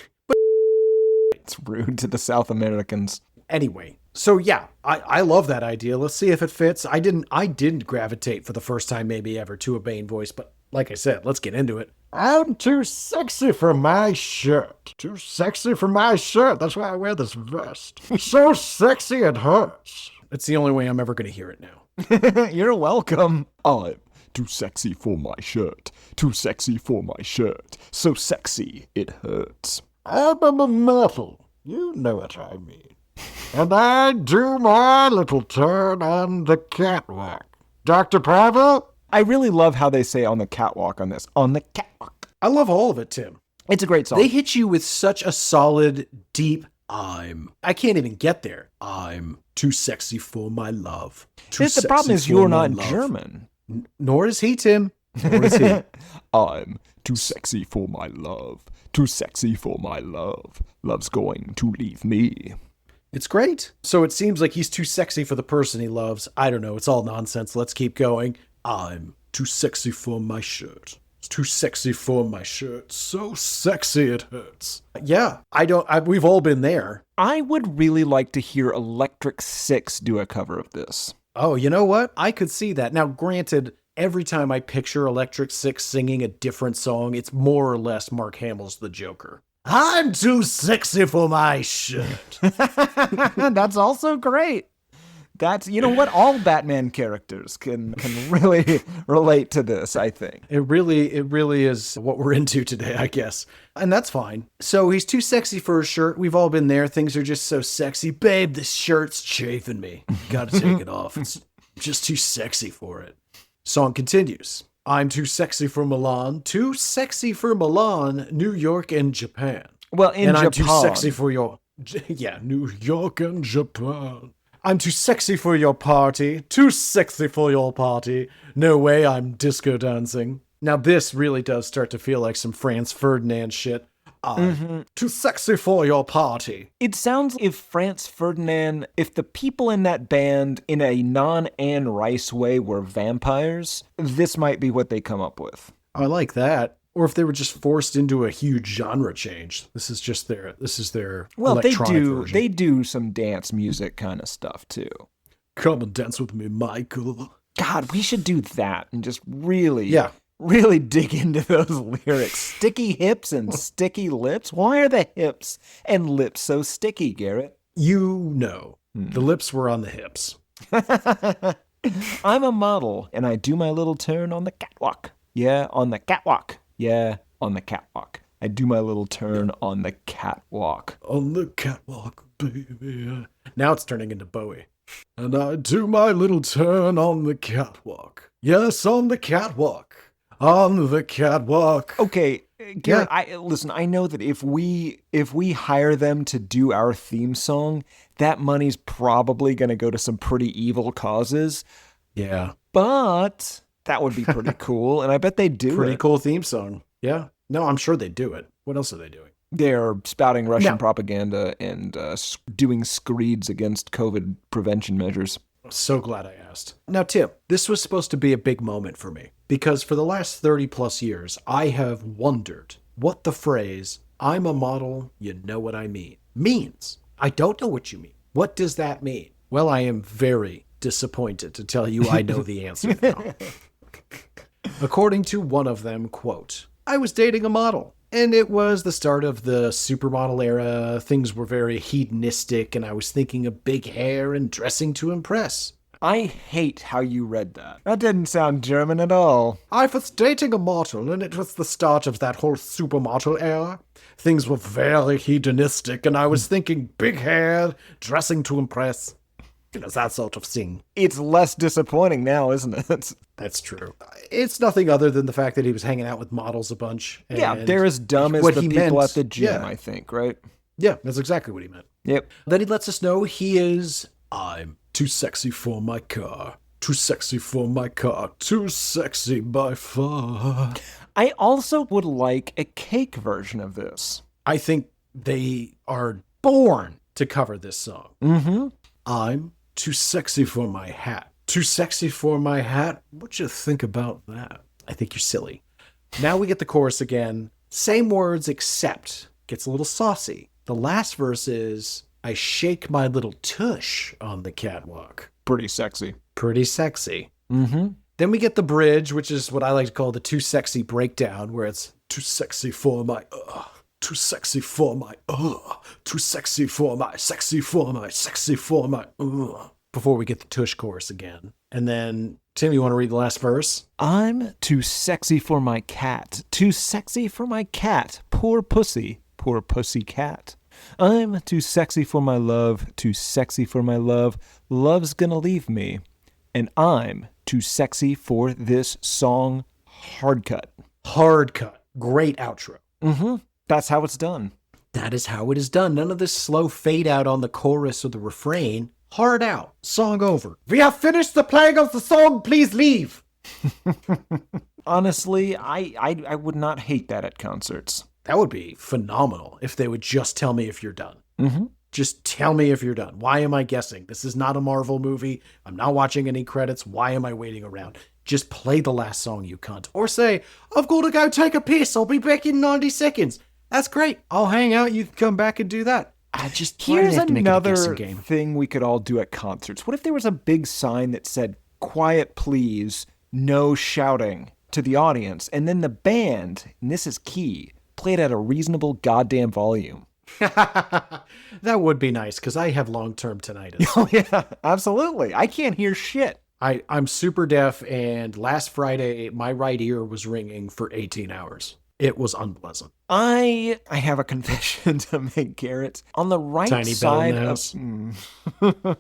It's rude to the South Americans. Anyway, so yeah, I love that idea. Let's see if it fits. I didn't gravitate for the first time maybe ever to a Bane voice, but like I said, let's get into it. I'm too sexy for my shirt. Too sexy for my shirt. That's why I wear this vest. So sexy it hurts. That's the only way I'm ever going to hear it now. You're welcome. I'm too sexy for my shirt. Too sexy for my shirt. So sexy it hurts. I'm a metal. You know what I mean. And I do my little turn on the catwalk. Dr. Pavel? I really love how they say on the catwalk on this. On the catwalk. I love all of it, Tim. It's a great song. They hit you with such a solid, deep, I can't even get there. I'm too sexy for my love. The problem is you're not German. Nor is he, Tim. Nor is he. I'm too sexy for my love. Too sexy for my love. Love's going to leave me. It's great. So it seems like he's too sexy for the person he loves. I don't know. It's all nonsense. Let's keep going. I'm too sexy for my shirt. It's too sexy for my shirt. So sexy it hurts. Yeah, we've all been there. I would really like to hear Electric Six do a cover of this. Oh, you know what? I could see that. Now, granted, every time I picture Electric Six singing a different song, it's more or less Mark Hamill's The Joker. I'm too sexy for my shirt. That's also great. That's, you know what? All Batman characters can really relate to this, I think. It really is what we're into today, I guess. And that's fine. So he's too sexy for a shirt. We've all been there. Things are just so sexy. Babe, this shirt's chafing me. Gotta take it off. It's just too sexy for it. Song continues. I'm too sexy for Milan. Too sexy for Milan, New York, and Japan. Well, in Japan. I'm too sexy for your... Yeah, New York and Japan. I'm too sexy for your party. Too sexy for your party. No way I'm disco dancing. Now this really does start to feel like some Franz Ferdinand shit. Too sexy for your party. It sounds if Franz Ferdinand, if the people in that band in a non-Anne Rice way were vampires, this might be what they come up with. I like that. Or if they were just forced into a huge genre change. This is their well, electronic version. They do some dance music kind of stuff too. Come and dance with me, Michael. God, we should do that and just really dig into those lyrics. Sticky hips and sticky lips. Why are the hips and lips so sticky, Garrett? You know, the lips were on the hips. I'm a model and I do my little turn on the catwalk. Yeah, on the catwalk. Yeah, on the catwalk. I do my little turn on the catwalk. On the catwalk, baby. Now it's turning into Bowie. And I do my little turn on the catwalk. Yes, on the catwalk. On the catwalk. Okay, Garrett, listen, I know that if we hire them to do our theme song, that money's probably going to go to some pretty evil causes. Yeah. But... that would be pretty cool, and I bet they do Pretty cool theme song. Yeah. No, I'm sure they do it. What else are they doing? They're spouting Russian propaganda and doing screeds against COVID prevention measures. I'm so glad I asked. Now, Tim, this was supposed to be a big moment for me, because for the last 30 plus years, I have wondered what the phrase, I'm a model, you know what I mean, means. I don't know what you mean. What does that mean? Well, I am very disappointed to tell you I know the answer now. According to one of them, quote, I was dating a model, and it was the start of the supermodel era. Things were very hedonistic, and I was thinking of big hair and dressing to impress. I hate how you read that. That didn't sound German at all. I was dating a model, and it was the start of that whole supermodel era. Things were very hedonistic, and I was thinking big hair, dressing to impress. You know, that sort of thing. It's less disappointing now, isn't it? That's true. It's nothing other than the fact that he was hanging out with models a bunch. Yeah, they're as dumb as the people at the gym, I think, right? Yeah, that's exactly what he meant. Yep. Then he lets us know I'm too sexy for my car. Too sexy for my car. Too sexy by far. I also would like a cake version of this. I think they are born to cover this song. Mm-hmm. I'm too sexy for my hat. Too sexy for my hat? What you think about that? I think you're silly. Now we get the chorus again. Same words, except gets a little saucy. The last verse is, I shake my little tush on the catwalk. Pretty sexy. Pretty sexy. Mm-hmm. Then we get the bridge, which is what I like to call the too sexy breakdown, where it's too sexy for my too sexy for my too sexy for my sexy for my sexy for my before we get the tush chorus again. And then, Tim, you want to read the last verse? I'm too sexy for my cat. Too sexy for my cat. Poor pussy cat. I'm too sexy for my love. Too sexy for my love. Love's gonna leave me. And I'm too sexy for this song. Hard cut. Hard cut. Great outro. Mm-hmm. That's how it's done. That is how it is done. None of this slow fade out on the chorus or the refrain. Hard out. Song over. We have finished the playing of the song. Please leave. Honestly, I would not hate that at concerts. That would be phenomenal if they would just tell me if you're done. Mm-hmm. Just tell me if you're done. Why am I guessing? This is not a Marvel movie. I'm not watching any credits. Why am I waiting around? Just play the last song, you cunt. Or say, I've got to go take a piss. I'll be back in 90 seconds. That's great. I'll hang out. You can come back and do that. Here's another thing we could all do at concerts. What if there was a big sign that said, quiet please, no shouting to the audience, and then the band, and this is key, play it at a reasonable goddamn volume? That would be nice, because I have long-term tinnitus. Oh, yeah, absolutely. I can't hear shit. I'm super deaf, and last Friday, my right ear was ringing for 18 hours. It was unpleasant. I have a confession to make, Garrett. On the right Tiny bell in side the of... house.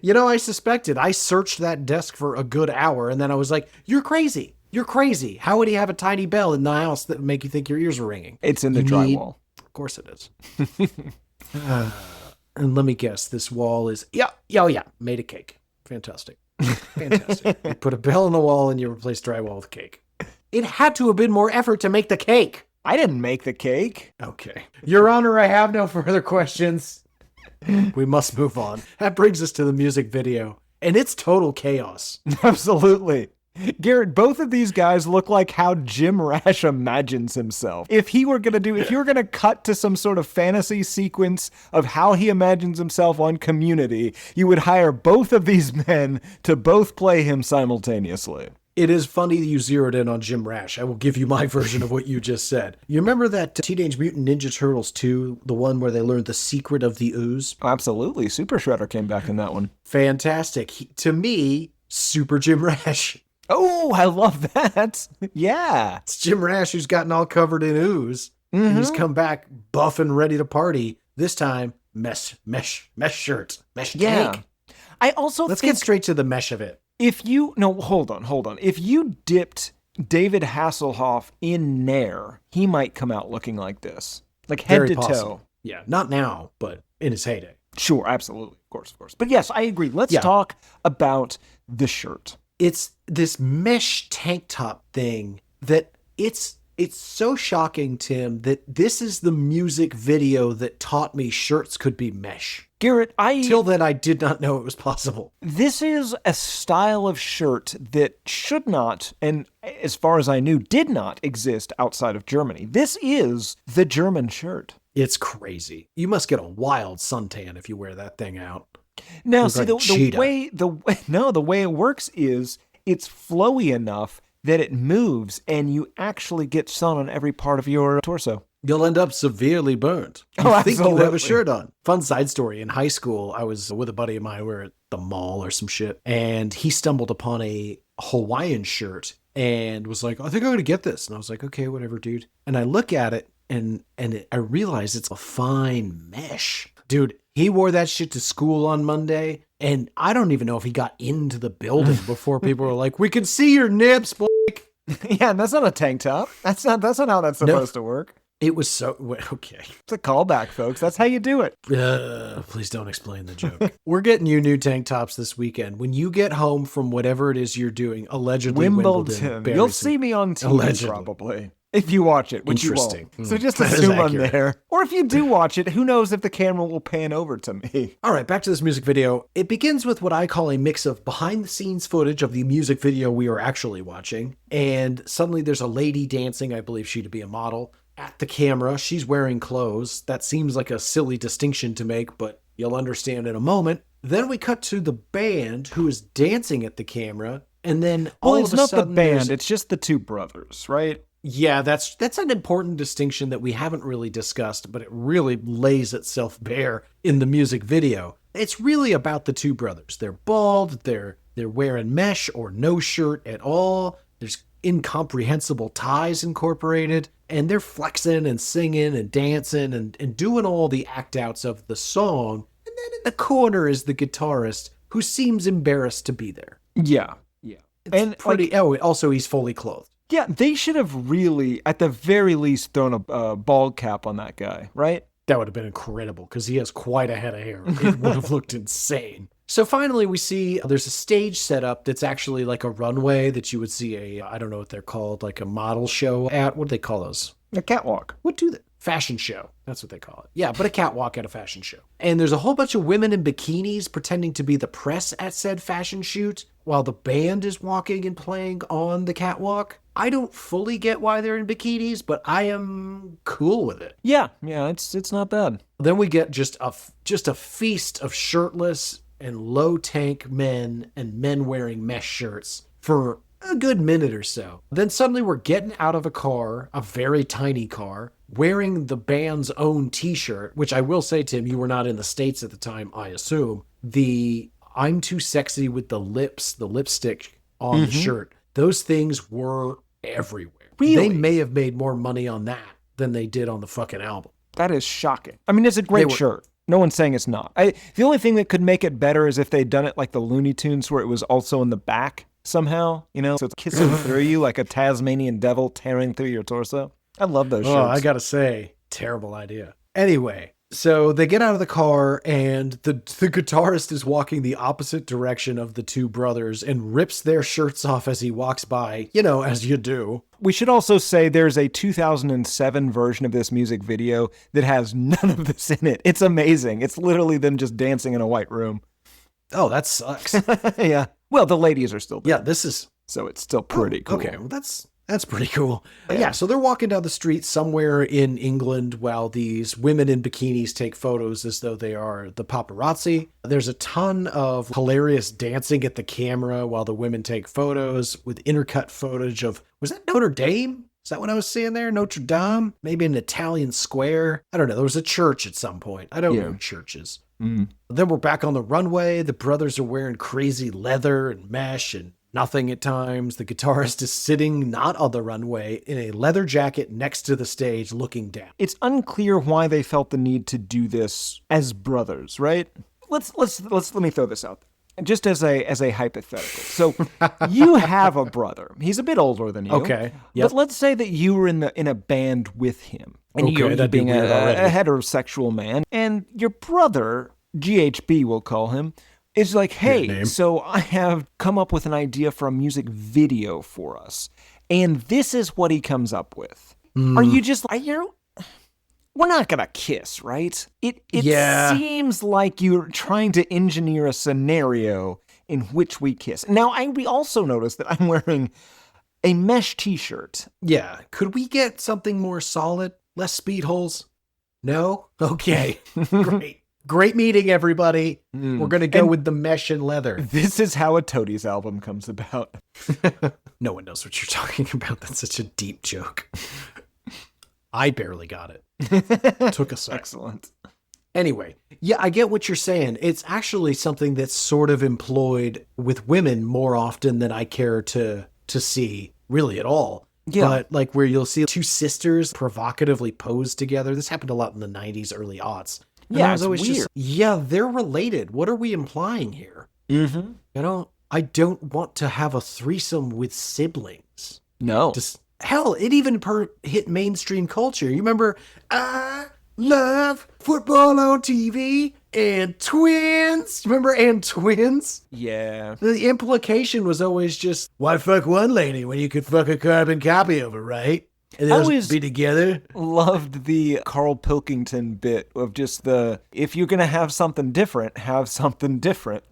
You know, I suspected. I searched that desk for a good hour, and then I was like, you're crazy. You're crazy. How would he have a tiny bell in the house that would make you think your ears are ringing? It's in the drywall. Of course it is. And let me guess, this wall is, yeah, made of cake. Fantastic. Fantastic. You put a bell in the wall and you replace drywall with cake. It had to have been more effort to make the cake. I didn't make the cake. Okay. Your Honor, I have no further questions. We must move on. That brings us to the music video, and it's total chaos. Absolutely. Garrett, both of these guys look like how Jim Rash imagines himself. If you were going to cut to some sort of fantasy sequence of how he imagines himself on Community, you would hire both of these men to both play him simultaneously. It is funny that you zeroed in on Jim Rash. I will give you my version of what you just said. You remember that Teenage Mutant Ninja Turtles 2, the one where they learned the secret of the ooze? Oh, absolutely. Super Shredder came back in that one. Fantastic. To me, Super Jim Rash. Oh, I love that. Yeah. It's Jim Rash who's gotten all covered in ooze. Mm-hmm. And he's come back buff and ready to party. This time, mesh shirt, mesh tank. I also Let's get straight to the mesh of it. Hold on. If you dipped David Hasselhoff in Nair, he might come out looking like this. Like head Very to possible. toe. Yeah, not now, but in his heyday. Sure, absolutely. Of course. But yes, I agree. Let's talk about the shirt. It's this mesh tank top thing that it's so shocking, Tim, that this is the music video that taught me shirts could be mesh. Garrett, Till then, I did not know it was possible. This is a style of shirt that should not, and as far as I knew, did not exist outside of Germany. This is the German shirt. It's crazy. You must get a wild suntan if you wear that thing out. Now, see, the way it works is it's flowy enough that it moves and you actually get sun on every part of your torso. You'll end up severely burnt. You think you have a shirt on. Fun side story. In high school, I was with a buddy of mine. We were at the mall or some shit. And he stumbled upon a Hawaiian shirt and was like, I think I'm going to get this. And I was like, okay, whatever, dude. And I look at it and I realize it's a fine mesh. Dude, he wore that shit to school on Monday. And I don't even know if he got into the building before people were like, we can see your nips, Blake. Yeah, and that's not a tank top. That's not how that's supposed to work. It was so... Okay. It's a callback, folks. That's how you do it. Please don't explain the joke. We're getting you new tank tops this weekend. When you get home from whatever it is you're doing, allegedly Wimbledon. You'll see me on TV probably. If you watch it, which Interesting. You won't. So just assume I'm there. Or if you do watch it, who knows if the camera will pan over to me. All right, back to this music video. It begins with what I call a mix of behind-the-scenes footage of the music video we are actually watching. And suddenly there's a lady dancing, I believe she to be a model, at the camera. She's wearing clothes. That seems like a silly distinction to make, but you'll understand in a moment. Then we cut to the band who is dancing at the camera. And then all of a sudden... it's not the band, it's just the two brothers, right? Yeah, that's an important distinction that we haven't really discussed, but it really lays itself bare in the music video. It's really about the two brothers. They're bald, they're wearing mesh or no shirt at all. There's incomprehensible ties incorporated, and they're flexing and singing and dancing and doing all the act outs of the song. And then in the corner is the guitarist who seems embarrassed to be there. Yeah. It's pretty. Also he's fully clothed. Yeah, they should have really, at the very least, thrown a bald cap on that guy, right? That would have been incredible, because he has quite a head of hair. It would have looked insane. So finally we see there's a stage set up that's actually like a runway that you would see I don't know what they're called, like a model show at. What do they call those? A catwalk. What do they? Fashion show. That's what they call it. Yeah, but a catwalk at a fashion show. And there's a whole bunch of women in bikinis pretending to be the press at said fashion shoot while the band is walking and playing on the catwalk. I don't fully get why they're in bikinis, but I am cool with it. Yeah, it's not bad. Then we get just a feast of shirtless and low tank men and men wearing mesh shirts for a good minute or so. Then suddenly we're getting out of a car, a very tiny car, wearing the band's own t-shirt, which I will say, Tim, you were not in the States at the time, I assume. The I'm too sexy with the lipstick on the shirt. Those things were everywhere. Really? They may have made more money on that than they did on the fucking album. That is shocking. I mean, it's a great shirt. No one's saying it's not. The only thing that could make it better is if they'd done it like the Looney Tunes, where it was also in the back somehow, so it's kissing through you like a Tasmanian devil tearing through your torso. I love those shirts. Oh, I gotta say, terrible idea. Anyway, so they get out of the car and the guitarist is walking the opposite direction of the two brothers and rips their shirts off as he walks by, as you do. We should also say there's a 2007 version of this music video that has none of this in it. It's amazing. It's literally them just dancing in a white room. Oh, that sucks. Yeah. Well, the ladies are still there. Yeah, this is... So it's still pretty cool. Okay, well, that's pretty cool. Yeah, so they're walking down the street somewhere in England while these women in bikinis take photos as though they are the paparazzi. There's a ton of hilarious dancing at the camera while the women take photos with intercut footage of, was that Notre Dame? Is that what I was seeing there? Notre Dame? Maybe an Italian square? I don't know. There was a church at some point. I don't know churches. Mm. Then we're back on the runway. The brothers are wearing crazy leather and mesh and nothing at times. The guitarist is sitting not on the runway in a leather jacket next to the stage looking down. It's unclear why they felt the need to do this as brothers, right? Let me throw this out there. Just as a hypothetical. So you have a brother. He's a bit older than you. Okay. Yep. But let's say that you were in a band with him. And you're being a heterosexual man. And your brother, GHB we'll call him, is like, hey, so I have come up with an idea for a music video for us. And this is what he comes up with. Are you just like, we're not going to kiss, right? It seems like you're trying to engineer a scenario in which we kiss. Now, we also noticed that I'm wearing a mesh t-shirt. Yeah. Could we get something more solid? Less speed holes? No? Okay. Great. Great meeting, everybody. We're going to go with the mesh and leather. This is how a Toadies album comes about. No one knows what you're talking about. That's such a deep joke. I barely got it. Took a sec. Excellent. Anyway, yeah, I get what you're saying. It's actually something that's sort of employed with women more often than I care to see, really at all. Yeah. But like where you'll see two sisters provocatively pose together. This happened a lot in the 90s, early aughts. And yeah, it's weird. They're related. What are we implying here? Mm-hmm. I don't want to have a threesome with siblings. No. Hell, it even hit mainstream culture. You remember, I love football on TV and twins. Remember, and twins? Yeah. The implication was always just, why fuck one lady when you could fuck a carbon copy of her, right? And they'll be together. Loved the Carl Pilkington bit of just if you're going to have something different, have something different.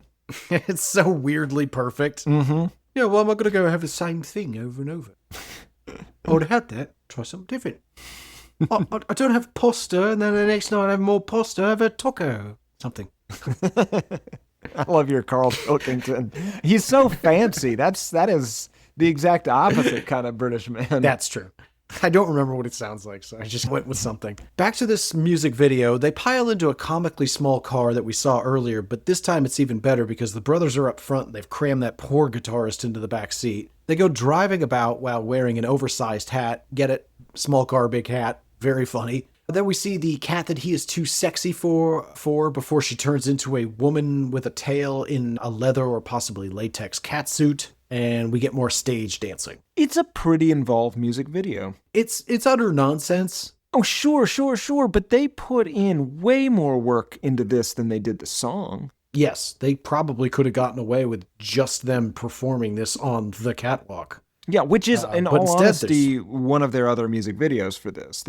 It's so weirdly perfect. Mm-hmm. Yeah, well, I'm not going to go have the same thing over and over. I would have had that. Try something different. I don't have pasta, and then the next night I have more pasta. I have a taco. Something. I love your Carl Pilkington. He's so fancy. That is the exact opposite kind of British man. That's true. I don't remember what it sounds like, so I just went with something. Back to this music video, they pile into a comically small car that we saw earlier, but this time it's even better because the brothers are up front and they've crammed that poor guitarist into the back seat. They go driving about while wearing an oversized hat. Get it? Small car, big hat. Very funny. Then we see the cat that he is too sexy for before she turns into a woman with a tail in a leather or possibly latex catsuit. And we get more stage dancing. It's a pretty involved music video. It's utter nonsense. Oh, sure. But they put in way more work into this than they did the song. Yes, they probably could have gotten away with just them performing this on the catwalk. Yeah, which is, in all honesty, one of their other music videos for this.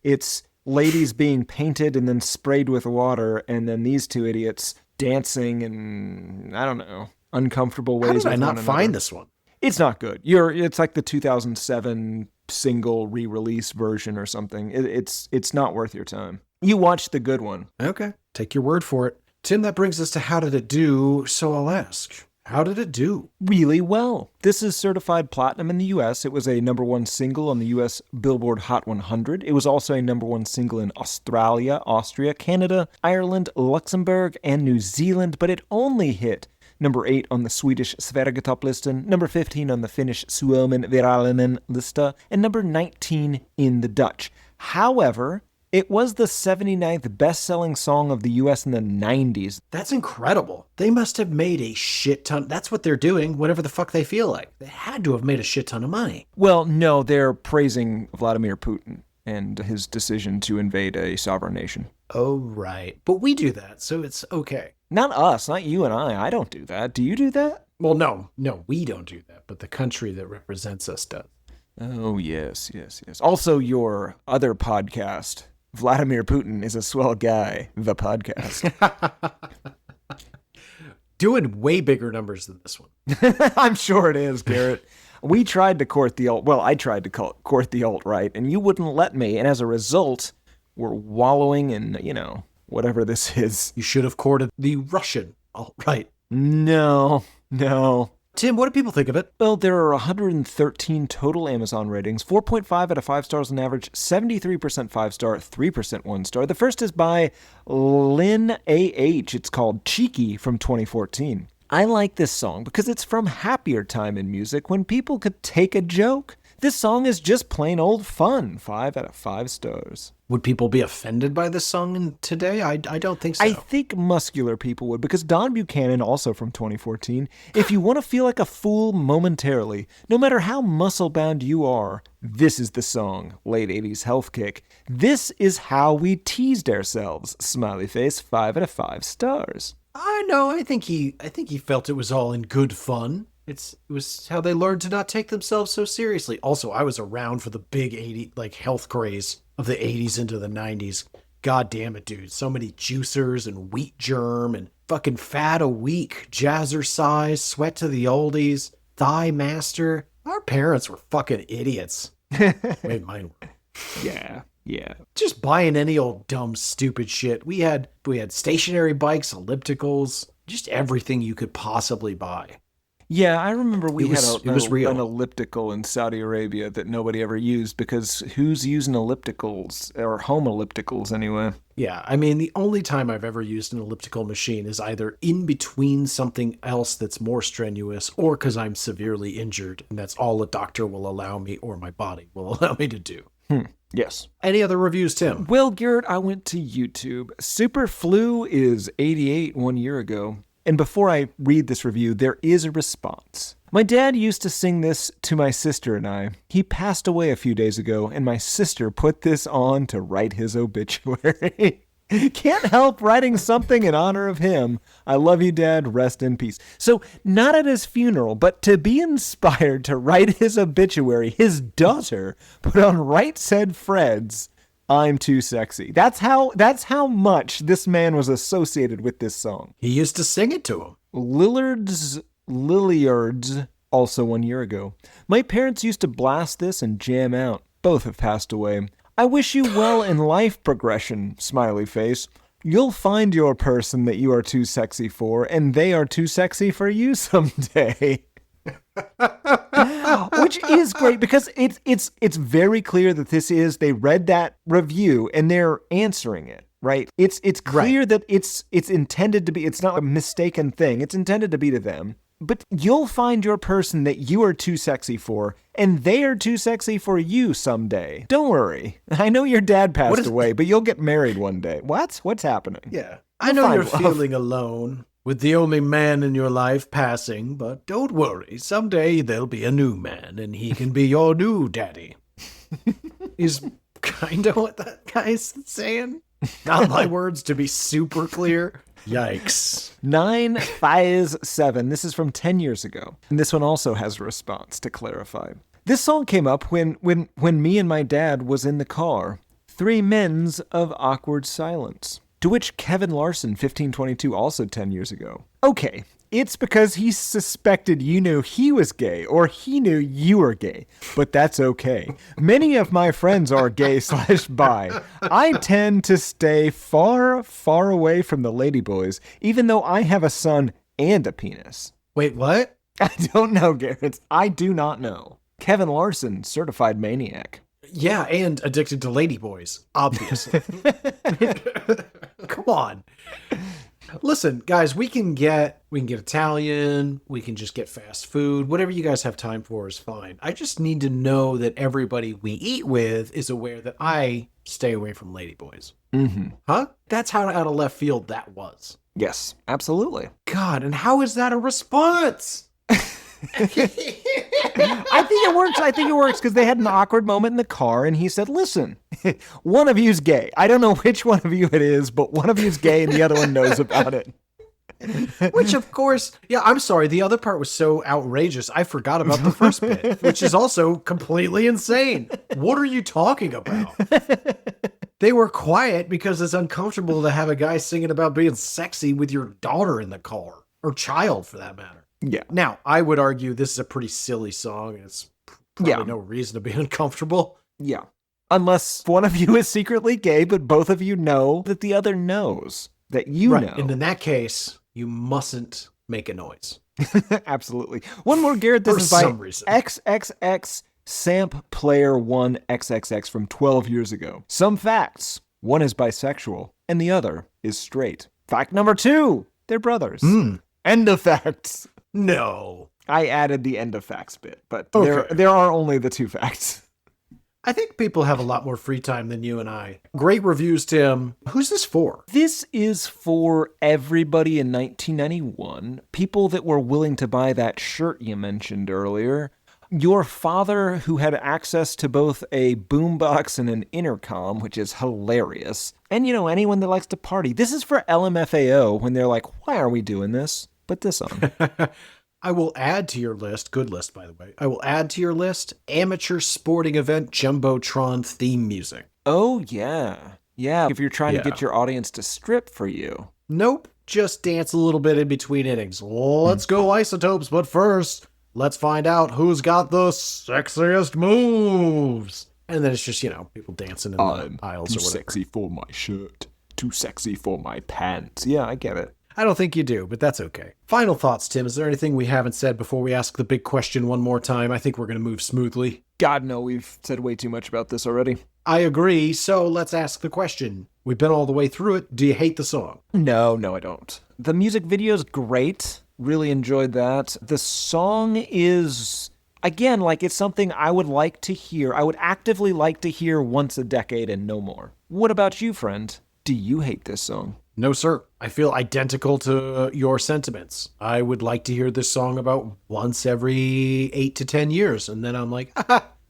It's ladies being painted and then sprayed with water, and then these two idiots dancing in, I don't know, uncomfortable ways. How did I not find this one? It's not good. It's like the 2007 single re-release version or something. It's not worth your time. You watch the good one. Okay, take your word for it. Tim, that brings us to How Did It Do? So I'll ask, How did it do? Really well. This is certified platinum in the US. It was a #1 single on the US Billboard Hot 100. It was also a #1 single in Australia, Austria, Canada, Ireland, Luxembourg, and New Zealand, but it only hit number 8 on the Swedish Sverigetopp-listan, number 15 on the Finnish Suomen Virallinen lista, and number 19 in the Dutch. However, it was the 79th best-selling song of the U.S. in the 90s. That's incredible. They must have made a shit ton. That's what they're doing whenever the fuck they feel like. They had to have made a shit ton of money. Well, no, they're praising Vladimir Putin and his decision to invade a sovereign nation. Oh, right. But we do that, so it's okay. Not us, not you and I. I don't do that. Do you do that? Well, no, we don't do that, but the country that represents us does. Oh, yes. Also, your other podcast, Vladimir Putin is a swell guy, the podcast. Doing way bigger numbers than this one. I'm sure it is, Garrett. We tried to court the alt. Well, I tried to court the alt-right, and you wouldn't let me. And as a result, we're wallowing in, whatever this is. You should have courted the Russian alt-right. No. Tim, what do people think of it? Well, there are 113 total Amazon ratings, 4.5 out of 5 stars on average, 73% 5-star, 3% 1-star. The first is by Lynn A.H. It's called Cheeky from 2014. I like this song because it's from happier time in music when people could take a joke. This song is just plain old fun, 5 out of 5 stars. Would people be offended by this song today? I don't think so. I think muscular people would, because Don Buchanan, also from 2014, if you want to feel like a fool momentarily, no matter how muscle-bound you are, this is the song. Late 80s health kick. This is how we teased ourselves. Smiley face, 5 out of 5 stars. I know. I think he felt it was all in good fun. It was how they learned to not take themselves so seriously. Also, I was around for the big 80s, health craze of the 80s into the 90s. God damn it, dude. So many juicers and wheat germ and fucking fat a week, jazzercise, sweat to the oldies, thigh master. Our parents were fucking idiots. Wait, mine were. Yeah. Just buying any old dumb, stupid shit. We had stationary bikes, ellipticals, just everything you could possibly buy. Yeah, I remember we had real. An elliptical in Saudi Arabia that nobody ever used, because who's using ellipticals, or home ellipticals anyway? Yeah, I mean, the only time I've ever used an elliptical machine is either in between something else that's more strenuous, or because I'm severely injured, and that's all a doctor will allow me, or my body will allow me to do. Yes. Any other reviews, Tim? Well, Garrett, I went to YouTube. Super Flu is 88 1 year ago. And before I read this review, there is a response. My dad used to sing this to my sister and I. He passed away a few days ago, and my sister put this on to write his obituary. Can't help writing something in honor of him. I love you, Dad. Rest in peace. So, not at his funeral, but to be inspired to write his obituary, his daughter put on Right Said Fred's I'm Too Sexy. That's how much this man was associated with this song. He used to sing it to him. Lilliard's, also 1 year ago. My parents used to blast this and jam out. Both have passed away. I wish you well in life progression, smiley face. You'll find your person that you are too sexy for, and they are too sexy for you someday. Which is great, because it's very clear that they read that review and they're answering it, right? It's clear that it's intended to be, it's not a mistaken thing. It's intended to be to them. But you'll find your person that you are too sexy for, and they are too sexy for you someday. Don't worry. I know your dad passed away, but you'll get married one day. What's happening? Yeah. I know you're feeling alone with the only man in your life passing, but don't worry. Someday there'll be a new man, and he can be your new daddy. Is kind of what that guy's saying. Not my words, to be super clear. Yikes. 957. This is from 10 years ago. And this one also has a response, to clarify. This song came up when me and my dad was in the car. 3 mens of awkward silence. To which Kevin Larson, 1522, also 10 years ago. Okay, it's because he suspected you knew he was gay, or he knew you were gay. But that's okay. Many of my friends are gay/bi. I tend to stay far, far away from the ladyboys, even though I have a son and a penis. Wait, what? I don't know, Garrett. I do not know. Kevin Larson, certified maniac. Yeah, and addicted to ladyboys, obviously. Come on. Listen, guys, we can get Italian, we can just get fast food, whatever you guys have time for is fine. I just need to know that everybody we eat with is aware that I stay away from ladyboys. Mm-hmm. Huh? That's how out of left field that was. Yes, absolutely. God, and how is that a response? I think it works because they had an awkward moment in the car and he said, listen, one of you's gay. I don't know which one of you it is, but one of you's gay and the other one knows about it. Which, of course, yeah, I'm sorry. The other part was so outrageous. I forgot about the first bit, which is also completely insane. What are you talking about? They were quiet because it's uncomfortable to have a guy singing about being sexy with your daughter in the car, or child for that matter. Yeah. Now, I would argue this is a pretty silly song. And it's probably no reason to be uncomfortable. Yeah. Unless one of you is secretly gay, but both of you know that the other knows that you know. And in that case, you mustn't make a noise. Absolutely. One more, Garrett. This is by XXX Samp Player 1 XXX from 12 years ago. Some facts. One is bisexual, and the other is straight. Fact number 2. They're brothers. End of facts. No. I added the end of facts bit, but Okay. there are only the 2 facts. I think people have a lot more free time than you and I. Great reviews, Tim. Who's this for? This is for everybody in 1991. People that were willing to buy that shirt you mentioned earlier. Your father, who had access to both a boombox and an intercom, which is hilarious. And, anyone that likes to party. This is for LMFAO when they're like, why are we doing this? Put this on. I will add to your list, good list, by the way. I will add to your list amateur sporting event Jumbotron theme music. Oh, yeah. Yeah, if you're trying to get your audience to strip for you. Nope, just dance a little bit in between innings. Let's go Isotopes, but first, let's find out who's got the sexiest moves. And then it's just, people dancing in the aisles too or whatever. sexy for my shirt. Too sexy for my pants. Yeah, I get it. I don't think you do, but that's okay. Final thoughts, Tim. Is there anything we haven't said before we ask the big question one more time? I think we're going to move smoothly. God, no, we've said way too much about this already. I agree, so let's ask the question. We've been all the way through it. Do you hate the song? No, I don't. The music video's great. Really enjoyed that. The song is, again, it's something I would like to hear. I would actively like to hear once a decade and no more. What about you, friend? Do you hate this song? No, sir. I feel identical to your sentiments. I would like to hear this song about once every 8 to 10 years, and then I'm like,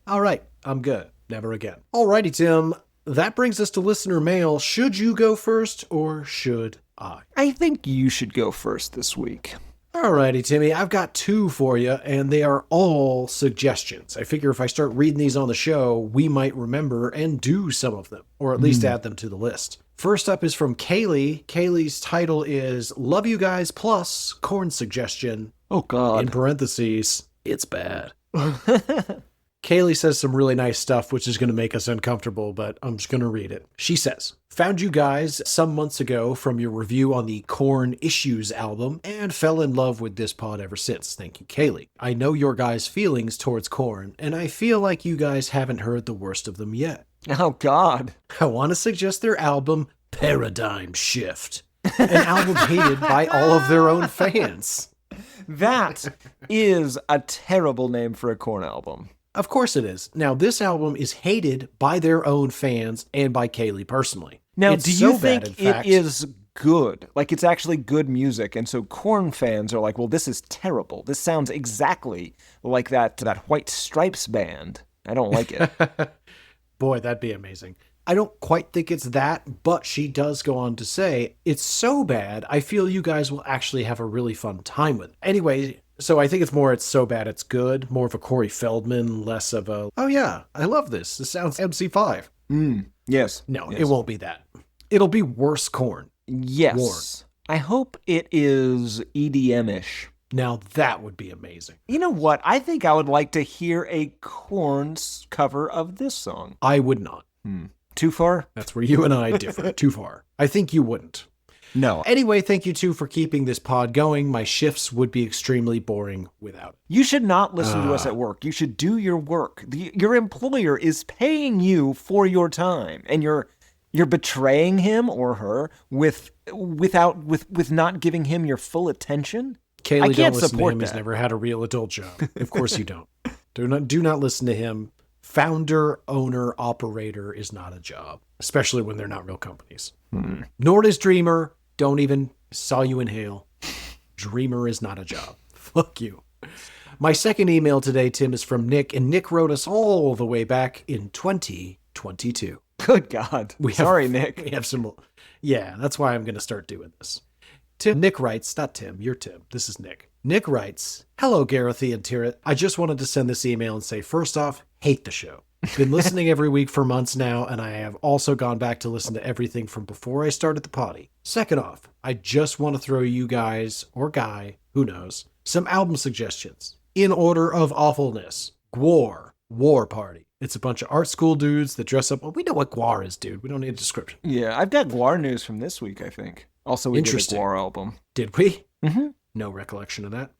all right, I'm good. Never again. Alrighty, Tim. That brings us to listener mail. Should you go first, or should I? I think you should go first this week. Alrighty, Timmy. I've got 2 for you, and they are all suggestions. I figure if I start reading these on the show, we might remember and do some of them, or at least add them to the list. First up is from Kaylee. Kaylee's title is Love You Guys Plus Corn Suggestion. Oh, God. In parentheses, it's bad. Kaylee says some really nice stuff, which is going to make us uncomfortable, but I'm just going to read it. She says, found you guys some months ago from your review on the Korn Issues album and fell in love with this pod ever since. Thank you, Kaylee. I know your guys' feelings towards Korn, and I feel like you guys haven't heard the worst of them yet. Oh, God. I want to suggest their album, Paradigm Shift, an album hated by all of their own fans. That is a terrible name for a Korn album. Of course it is. Now, this album is hated by their own fans and by Kaylee personally. Now, It's do you so think bad, in fact, it is good? It's actually good music, and so Korn fans are like, well, this is terrible. This sounds exactly like that White Stripes band. I don't like it. Boy, that'd be amazing. I don't quite think it's that, but she does go on to say, it's so bad, I feel you guys will actually have a really fun time with it. Anyway, so I think it's so bad it's good, more of a Corey Feldman, less of a, oh yeah, I love this. This sounds MC5. Yes. No, Yes. it won't be that. It'll be worse Korn. Yes. Warren. I hope it is EDM-ish. Now that would be amazing. You know what? I think I would like to hear a Korn's cover of this song. I would not. Too far? That's where you and I differ. Too far. I think you wouldn't. No. Anyway, thank you two for keeping this pod going. My shifts would be extremely boring without it. You should not listen to us at work. You should do your work. Your employer is paying you for your time, and you're betraying him or her with not giving him your full attention. Kaylee, I can't don't listen to support him. that. He's never had a real adult job. Of course you don't. Do not listen to him. Founder, owner, operator is not a job, especially when they're not real companies. Nor is Dreamer. Don't even saw you inhale. Dreamer is not a job. Fuck you. My second email today, Tim, is from Nick, and Nick wrote us all the way back in 2022. Good God. Sorry, Nick. We have some. Yeah, that's why I'm going to start doing this. Nick writes, not Tim, you're Tim. This is Nick. Nick writes, "Hello, Garothy and Tirrit. I just wanted to send this email and say, first off, hate the show. Been listening every week for months now, and I have also gone back to listen to everything from before I started the potty. Second off, I just want to throw you guys, or guy, who knows, some album suggestions. In order of awfulness. Gwar, War Party. It's a bunch of art school dudes that dress up. Well, we know what Gwar is, dude. We don't need a description. Yeah, I've got Gwar news from this week, I think. Also, we did a Interesting. Gwar album. Did we? Mm-hmm. No recollection of that.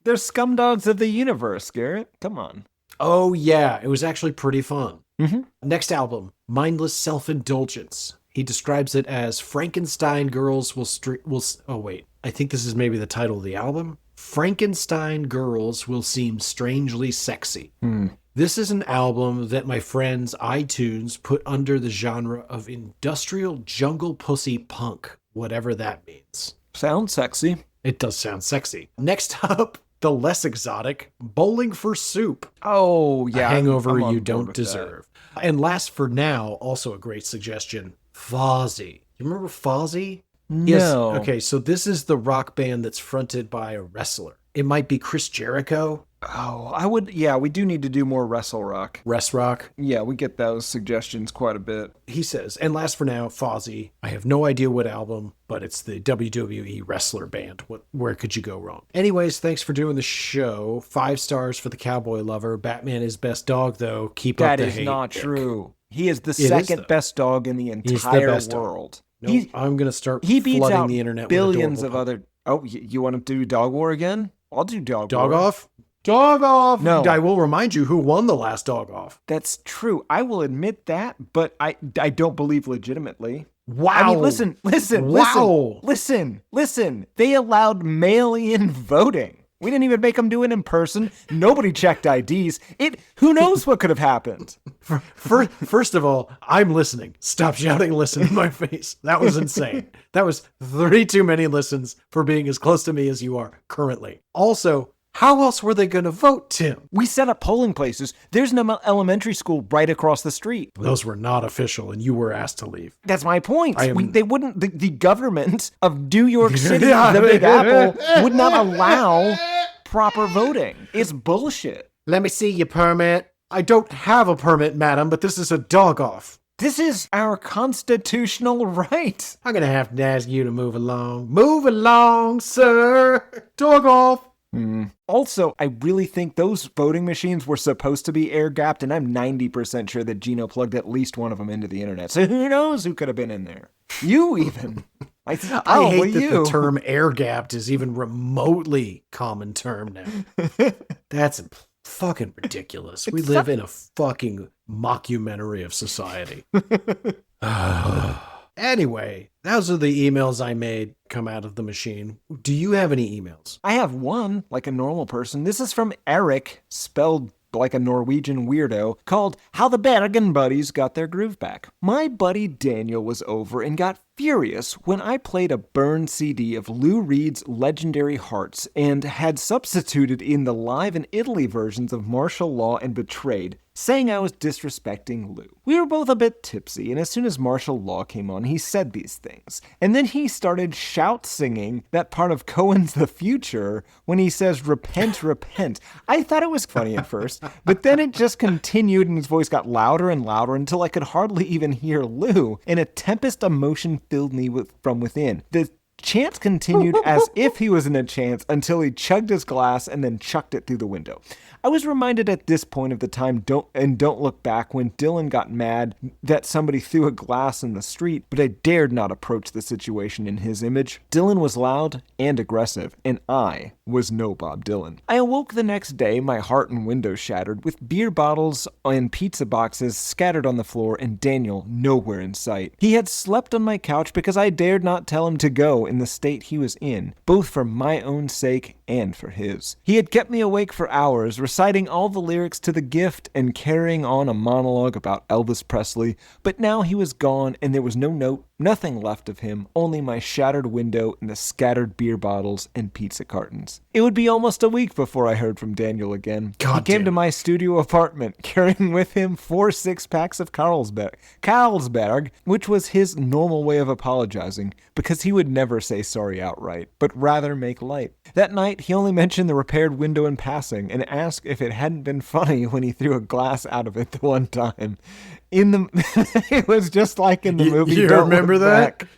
They're scumdogs of the universe, Garrett. Come on. Oh, yeah. It was actually pretty fun. Mm-hmm. Next album, Mindless Self-Indulgence. He describes it as Frankenstein girls will oh, wait. I think this is maybe the title of the album. Frankenstein girls will seem strangely sexy. This is an album that my friends iTunes put under the genre of industrial jungle pussy punk, whatever that means. Sounds sexy. It does sound sexy. Next up, the less exotic, Bowling for Soup. Oh, yeah. A hangover I'm on you board don't with deserve. And last for now, also a great suggestion, Fozzy. You remember Fozzy? No. Yes. Okay, so this is the rock band that's fronted by a wrestler. It might be Chris Jericho. Oh, we do need to do more wrestle rock. Rest Rock. Yeah, we get those suggestions quite a bit. He says, and last for now, Fozzy. I have no idea what album, but it's the WWE wrestler band. Where could you go wrong? Anyways, thanks for doing the show. 5 stars for the cowboy lover. Batman is best dog, though. Keep up the hate. That is not Nick. true. He is the It is, second though. best dog in the He's the entire best dog. world. No, I'm going to start He beats flooding out the internet billions with of other... Oh, you want to do Dog War again? I'll do Dog War. Dog Off? Dog Off! No. I will remind you who won the last Dog Off. That's true. I will admit that, but I don't believe legitimately. Wow. I mean, listen. Wow. Listen. They allowed mail-in voting. We didn't even make them do it in person. Nobody checked IDs. Who knows what could have happened? First of all, I'm listening. Stop shouting listen in my face. That was insane. That was 3 too many listens for being as close to me as you are currently. Also, how else were they going to vote, Tim? We set up polling places. There's an elementary school right across the street. Those were not official, and you were asked to leave. That's my point. am- They wouldn't. The government of New York City, the Big Apple, would not allow proper voting. It's bullshit. Let me see your permit. I don't have a permit, madam, but this is a dog off. This is our constitutional right. I'm going to have to ask you to move along. Move along, sir. Dog off. Also, I really think those voting machines were supposed to be air-gapped, and I'm 90% sure that Gino plugged at least one of them into the internet. So who knows who could have been in there? You even. I hate Probably that you. the term air-gapped is even remotely common term now. That's fucking ridiculous. We live in a fucking mockumentary of society. Anyway, those are the emails I made come out of the machine. Do you have any emails? I have one, like a normal person. This is from Eric, spelled like a Norwegian weirdo, called How the Bergen Buddies Got Their Groove Back. My buddy Daniel was over and got furious when I played a burned CD of Lou Reed's Legendary Hearts and had substituted in the Live in Italy versions of Martial Law and Betrayed, saying I was disrespecting Lou. We were both a bit tipsy, and as soon as Martial Law came on, he said these things. And then he started shout singing that part of Cohen's The Future when he says, "Repent, repent." I thought it was funny at first, but then it just continued and his voice got louder and louder until I could hardly even hear Lou, and a tempest of emotion filled me from within. The Chance continued as if he was in a trance until he chugged his glass and then chucked it through the window. I was reminded at this point of the time Don't Look Back when Dylan got mad that somebody threw a glass in the street, but I dared not approach the situation in his image. Dylan was loud and aggressive, and I was no Bob Dylan. I awoke the next day, my heart and window shattered, with beer bottles and pizza boxes scattered on the floor and Daniel nowhere in sight. He had slept on my couch because I dared not tell him to go in the state he was in, both for my own sake and for his. He had kept me awake for hours, reciting all the lyrics to The Gift and carrying on a monologue about Elvis Presley, but now he was gone and there was no note, nothing left of him, only my shattered window and the scattered beer bottles and pizza cartons. It would be almost a week before I heard from Daniel again. He came to my studio apartment, carrying with him 4 6-packs of Carlsberg, which was his normal way of apologizing, because he would never say sorry outright, but rather make light. That night, he only mentioned the repaired window in passing and asked if it hadn't been funny when he threw a glass out of it the one time. It was just like in the movie You Don't remember Look that? Back.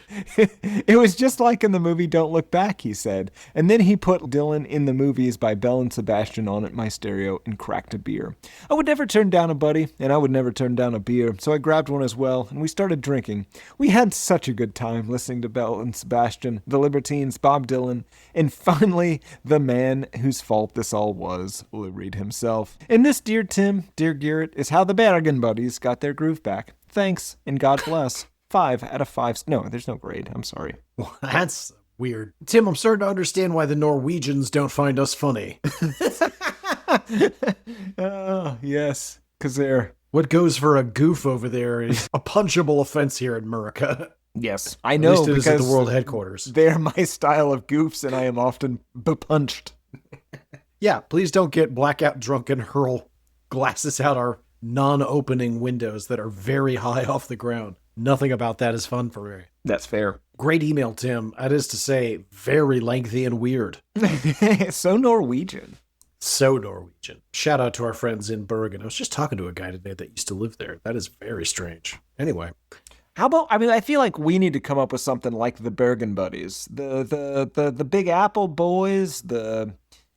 It was just like in the movie Don't Look Back, he said. And then he put Dylan in the Movies by Belle and Sebastian on at my stereo and cracked a beer. I would never turn down a buddy, and I would never turn down a beer, so I grabbed one as well, and we started drinking. We had such a good time listening to Belle and Sebastian, the Libertines, Bob Dylan, and finally, the man whose fault this all was, Lou Reed himself. And this, dear Tim, dear Garrett, is how the Bergen Buddies got their groove back. Thanks, and God bless. 5 out of 5. No, there's no grade. I'm sorry. Well, that's weird. Tim, I'm starting to understand why the Norwegians don't find us funny. Yes, because they're... What goes for a goof over there is a punchable offense here in America. Yes, I At know, least it is at because the world headquarters. they're my style of goofs, and I am often bepunched. Yeah, please don't get blackout drunk and hurl glasses out our non-opening windows that are very high off the ground. Nothing about that is fun for me. That's fair. Great email, Tim. That is to say, very lengthy and weird. So Norwegian. So Norwegian. Shout out to our friends in Bergen. I was just talking to a guy today that used to live there. That is very strange. Anyway. How about, I feel like we need to come up with something like the Bergen Buddies. The Big Apple Boys,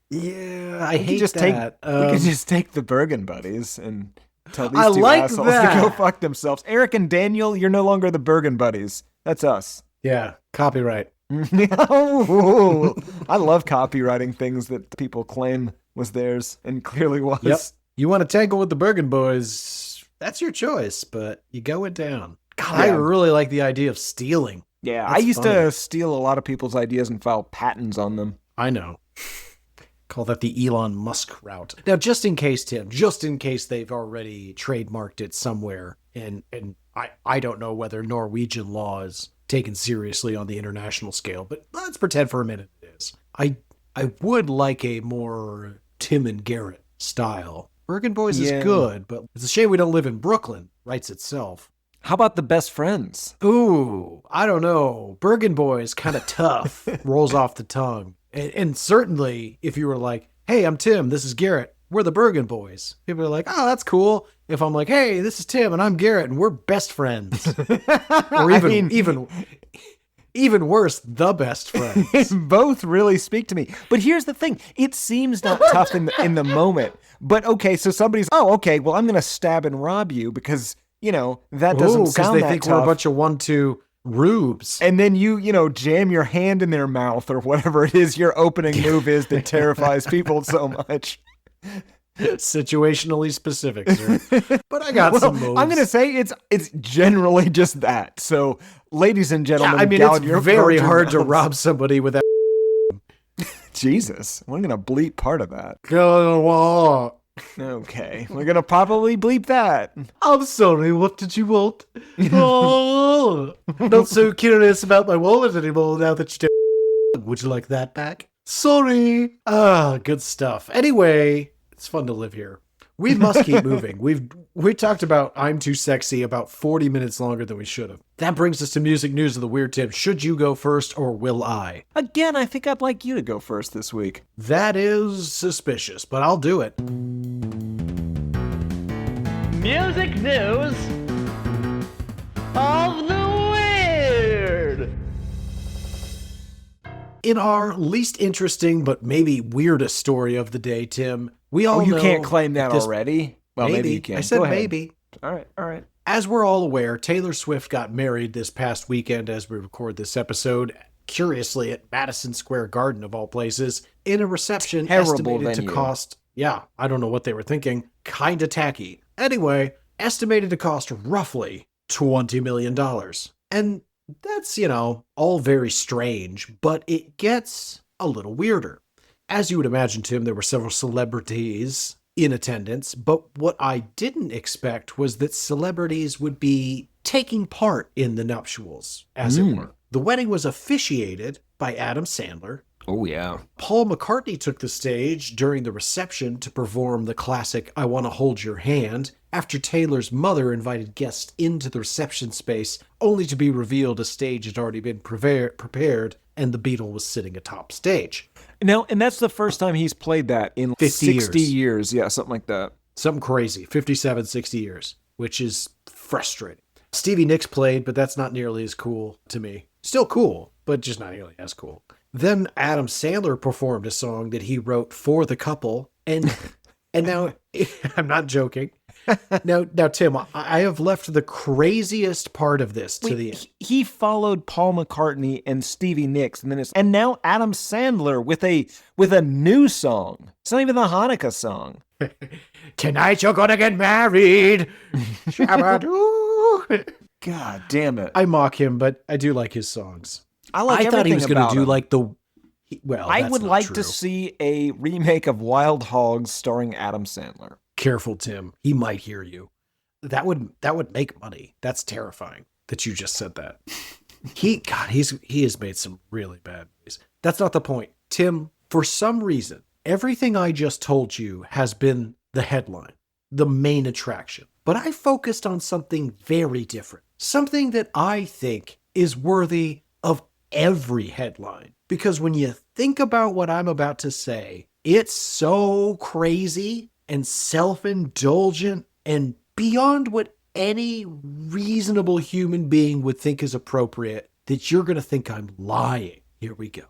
Yeah, I hate that. We could just take the Bergen Buddies and tell these I two like assholes that. to go fuck themselves. Eric and Daniel, you're no longer the Bergen Buddies. That's us. Yeah, copyright. Oh, I love copywriting things that people claim was theirs and clearly was. Yep. You want to tangle with the Bergen boys, that's your choice, but you go it down. God, I really like the idea of stealing. Yeah, That's I used funny. to steal a lot of people's ideas and file patents on them. I know. Call that the Elon Musk route. Now, just in case, Tim, just in case they've already trademarked it somewhere, and I don't know whether Norwegian law is taken seriously on the international scale, but let's pretend for a minute it is. I would like a more Tim and Garrett style. Bergen Boys is good, but it's a shame we don't live in Brooklyn. Writes itself. How about the best friends? Ooh, I don't know. Bergen Boys, kind of tough. Rolls off the tongue. And certainly, if you were like, hey, I'm Tim, this is Garrett, we're the Bergen Boys. People are like, oh, that's cool. If I'm like, hey, this is Tim and I'm Garrett and we're best friends. Or even worse, the best friends. Both really speak to me. But here's the thing. It seems not tough in the moment. But okay, so somebody's, oh, okay, well, I'm going to stab and rob you because, that doesn't sound that tough. Because they think we're a bunch of 1-2 rubes. And then you jam your hand in their mouth or whatever it is your opening move is that terrifies people so much. Situationally specific, sir. But I got some moves. I'm going to say it's generally just that. So, ladies and gentlemen, it's very hard to rob somebody without. Jesus, we're going to bleep part of that. Go. Okay, we're going to probably bleep that. I'm sorry, what did you want? Oh, not so curious about my wallet anymore now that you do. Would you like that back? Sorry. Good stuff. Anyway, it's fun to live here. We must keep moving. We talked about I'm Too Sexy about 40 minutes longer than we should have. That brings us to music news of the weird tip. Should you go first or will I? Again, I think I'd like you to go first this week. That is suspicious, but I'll do it. Music news of the weird. In our least interesting but maybe weirdest story of the day, Tim, we all you know can't claim that this- already? Well, maybe you can. I said Go ahead. maybe. All right. As we're all aware, Taylor Swift got married this past weekend as we record this episode, curiously at Madison Square Garden of all places, in a reception Terrible estimated venue. to cost, I don't know what they were thinking, kinda tacky. Anyway, estimated to cost roughly $20 million. And that's, all very strange, but it gets a little weirder. As you would imagine, Tim, there were several celebrities in attendance, but what I didn't expect was that celebrities would be taking part in the nuptials, as it were. The wedding was officiated by Adam Sandler. Oh, yeah. Paul McCartney took the stage during the reception to perform the classic I Wanna Hold Your Hand after Taylor's mother invited guests into the reception space, only to be revealed a stage had already been prepared and the Beatle was sitting atop stage. Now, and that's the first time he's played that in 60 years. Yeah, something like that. Something crazy, 57, 60 years, which is frustrating. Stevie Nicks played, but that's not nearly as cool to me. Still cool, but just not nearly as cool. Then Adam Sandler performed a song that he wrote for the couple, and now, I'm not joking. Now, Tim, I have left the craziest part of this to the end. He followed Paul McCartney and Stevie Nicks, and now Adam Sandler with a new song. It's not even the Hanukkah song. Tonight you're gonna get married. Shabba-doo. God damn it! I mock him, but I do like his songs. I thought he was going to do him. like the. Well, I that's would not like true. to see a remake of Wild Hogs starring Adam Sandler. Careful, Tim. He might hear you. That would make money. That's terrifying that you just said that. He has made some really bad movies. That's not the point. Tim, for some reason, everything I just told you has been the headline, the main attraction. But I focused on something very different. Something that I think is worthy of every headline. Because when you think about what I'm about to say, it's so crazy and self-indulgent and beyond what any reasonable human being would think is appropriate that you're going to think I'm lying. Here we go.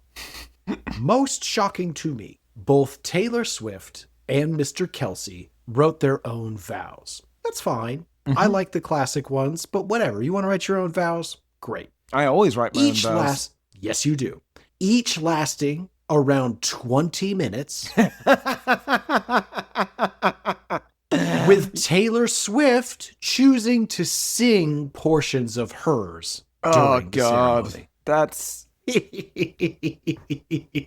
Most shocking to me, both Taylor Swift and Mr. Kelsey wrote their own vows. That's fine. I like the classic ones, but whatever. You want to write your own vows? Great. I always write my own vows. Yes, you do. Each lasting around 20 minutes. With Taylor Swift choosing to sing portions of hers during the ceremony. That's...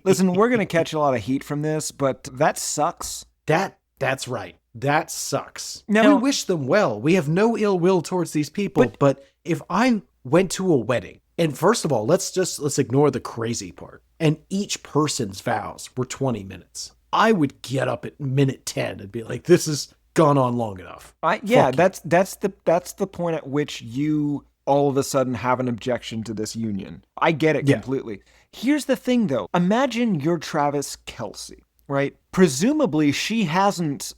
Listen, we're going to catch a lot of heat from this, but that sucks. That's right. That sucks. Now, we wish them well. We have no ill will towards these people. But if I went to a wedding, and first of all, let's ignore the crazy part, and each person's vows were 20 minutes, I would get up at minute 10 and be like, this has gone on long enough. That's the point at which you all of a sudden have an objection to this union. I get it completely. Here's the thing, though. Imagine you're Travis Kelce, right? Presumably, she hasn't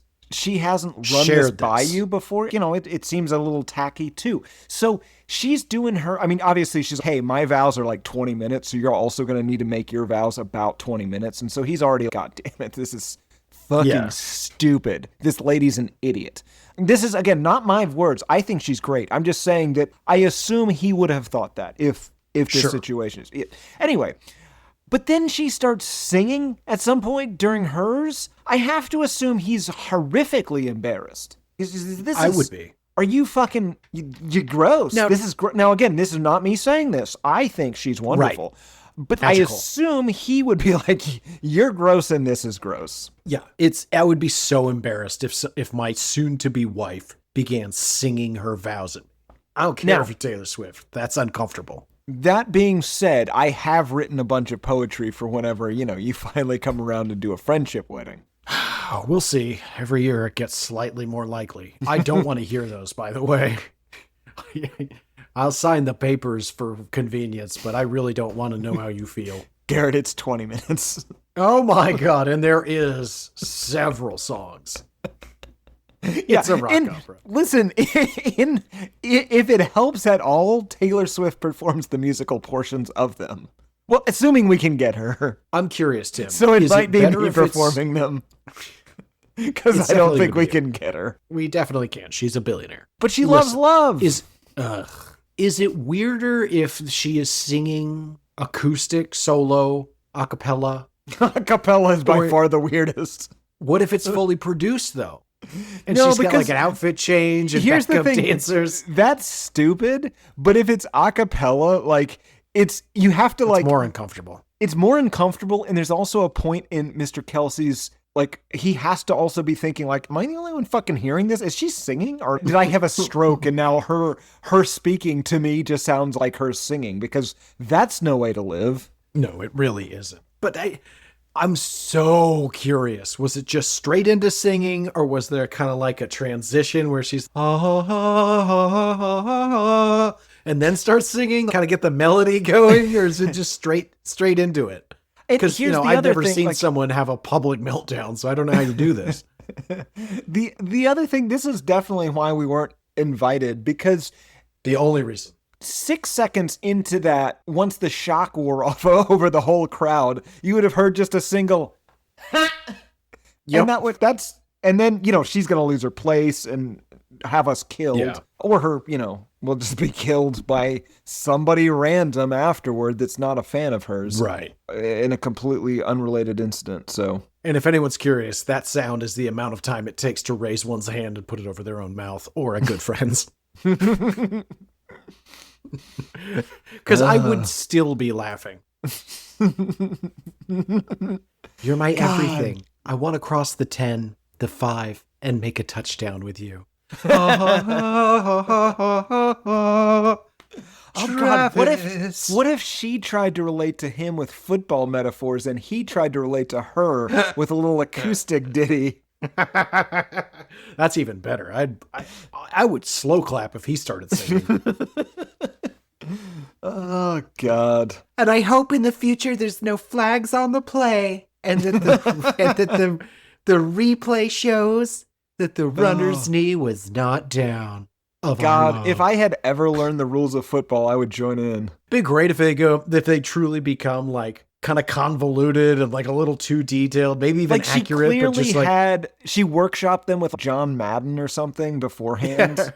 run this by you before. It seems a little tacky too. So she's doing her, obviously she's, hey, my vows are like 20 minutes. So you're also going to need to make your vows about 20 minutes. And so he's already, God damn it, this is fucking stupid. This lady's an idiot. This is, again, not my words. I think she's great. I'm just saying that I assume he would have thought that if this situation is. Anyway. But then she starts singing at some point during hers. I have to assume he's horrifically embarrassed. I would be. Are you fucking... You're gross. Now, Now, again, this is not me saying this. I think she's wonderful. Right. But magical. I assume he would be like, you're gross and this is gross. Yeah, I would be so embarrassed if my soon-to-be wife began singing her vows at me. I don't care if you're Taylor Swift. That's uncomfortable. That being said, I have written a bunch of poetry for whenever, you finally come around to do a friendship wedding. Oh, we'll see. Every year it gets slightly more likely. I don't want to hear those, by the way. I'll sign the papers for convenience, but I really don't want to know how you feel. Garrett, it's 20 minutes. Oh my God. And there is several songs. It's a rock opera. Listen, if it helps at all, Taylor Swift performs the musical portions of them. Well, assuming we can get her. I'm curious, Tim. So it Is might be better me if it's- performing them. Because It's I don't definitely think gonna we be can get her. We definitely can. She's a billionaire. But she loves Listen, love. Is it weirder if she is singing acoustic, solo, a cappella? Acapella is by Or- far the weirdest. What if it's fully produced, though? And No, she's got because like an outfit change and here's the backup thing. dancers. That's stupid. But if it's a cappella, like you have to It's more uncomfortable. It's more uncomfortable. And there's also a point in Mr. Kelsey's, like, he has to also be thinking, like, am I the only one fucking hearing this? Is she singing? Or did I have a stroke and now her speaking to me just sounds like her singing? Because that's no way to live. No, it really isn't. But I'm so curious. Was it just straight into singing, or was there kind of like a transition where she's and then starts singing, kind of get the melody going, or is it just straight into it? Because here's the I've other never thing, seen like- someone have a public meltdown, so I don't know how you do this. The other thing, this is definitely why we weren't invited, because The only reason. 6 seconds into that, once the shock wore off over the whole crowd, you would have heard just a single Yep. and and then, she's gonna lose her place and have us killed. Yeah. Or her, will just be killed by somebody random afterward that's not a fan of hers. Right. In a completely unrelated incident. So And if anyone's curious, that sound is the amount of time it takes to raise one's hand and put it over their own mouth, or a good friend's. Because I would still be laughing. You're my everything. I want to cross the 10, the 5, and make a touchdown with you. Oh God, what if she tried to relate to him with football metaphors and he tried to relate to her with a little acoustic ditty? That's even better. I would slow clap if he started singing. Oh God. And I hope in the future there's no flags on the play, and that the replay shows that the runner's knee was not down. God, if I had ever learned the rules of football, I would join in. Be great if they truly become like kind of convoluted and like a little too detailed, maybe even Like she accurate, clearly but just like she workshopped them with John Madden or something beforehand.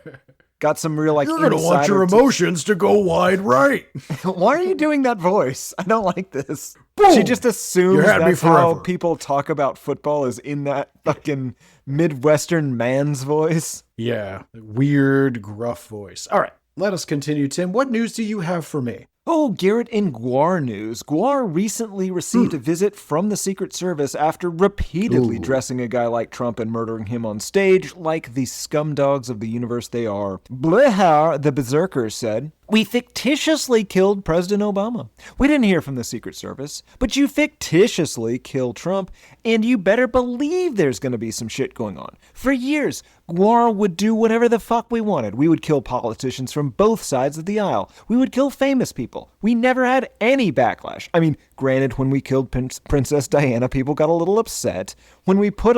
Got some real like you're gonna want your insider emotions to go wide right. Why are you doing that voice? I don't like this. Boom! She just assumes You had me that's how forever. people talk about football is in that fucking Midwestern man's voice. Yeah, weird, gruff voice. All right, let us continue, Tim. What news do you have for me? Oh, Garrett, in Guar news, Guar recently received a visit from the Secret Service after repeatedly dressing a guy like Trump and murdering him on stage like the scumdogs of the universe they are. Blehar, the berserker, said, "We fictitiously killed President Obama. We didn't hear from the Secret Service, but you fictitiously killed Trump, and you better believe there's going to be some shit going on. For years, Guar would do whatever the fuck we wanted. We would kill politicians from both sides of the aisle. We would kill famous people. We never had any backlash. I mean, granted, when we killed Princess Diana, people got a little upset. When we put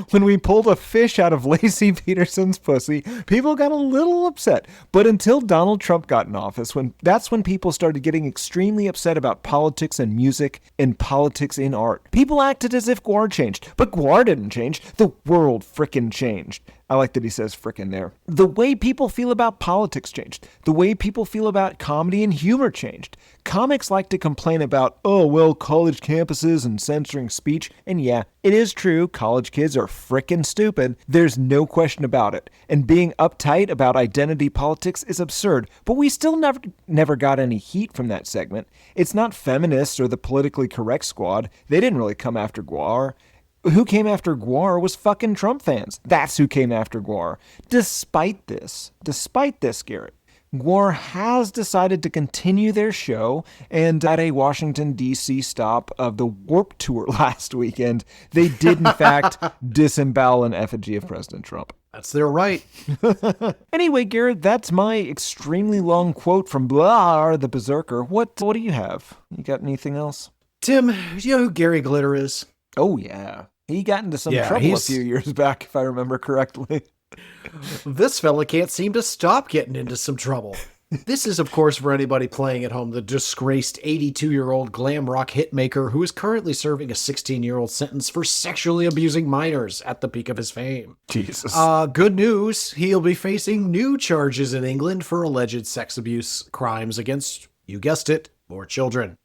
when we pulled a fish out of Lacey Peterson's pussy, people got a little upset. But until Donald Trump got in office, that's when people started getting extremely upset about politics and music and politics in art. People acted as if Guar changed, but Guar didn't change. The world frickin' changed." I like that he says frickin' there. The way people feel about politics changed. The way people feel about comedy and humor changed. Comics like to complain about, college campuses and censoring speech. And yeah, it is true, college kids are frickin' stupid. There's no question about it. And being uptight about identity politics is absurd. But we still never got any heat from that segment. It's not feminists or the politically correct squad. They didn't really come after Guar. Who came after Guar was fucking Trump fans. That's who came after Guar. Despite this, Garrett, Guar has decided to continue their show, and at a Washington, D.C. stop of the Warped Tour last weekend, they did in fact disembowel an effigy of President Trump. That's their right. Anyway, Garrett, that's my extremely long quote from Blah, the Berserker. What do you have? You got anything else? Tim, you know who Gary Glitter is? Oh, yeah. He got into some Yeah, trouble a few years back, if I remember correctly. This fella can't seem to stop getting into some trouble. This is, of course, for anybody playing at home, the disgraced 82-year-old glam rock hitmaker who is currently serving a 16-year-old sentence for sexually abusing minors at the peak of his fame. Jesus. Good news. He'll be facing new charges in England for alleged sex abuse crimes against, you guessed it, more children.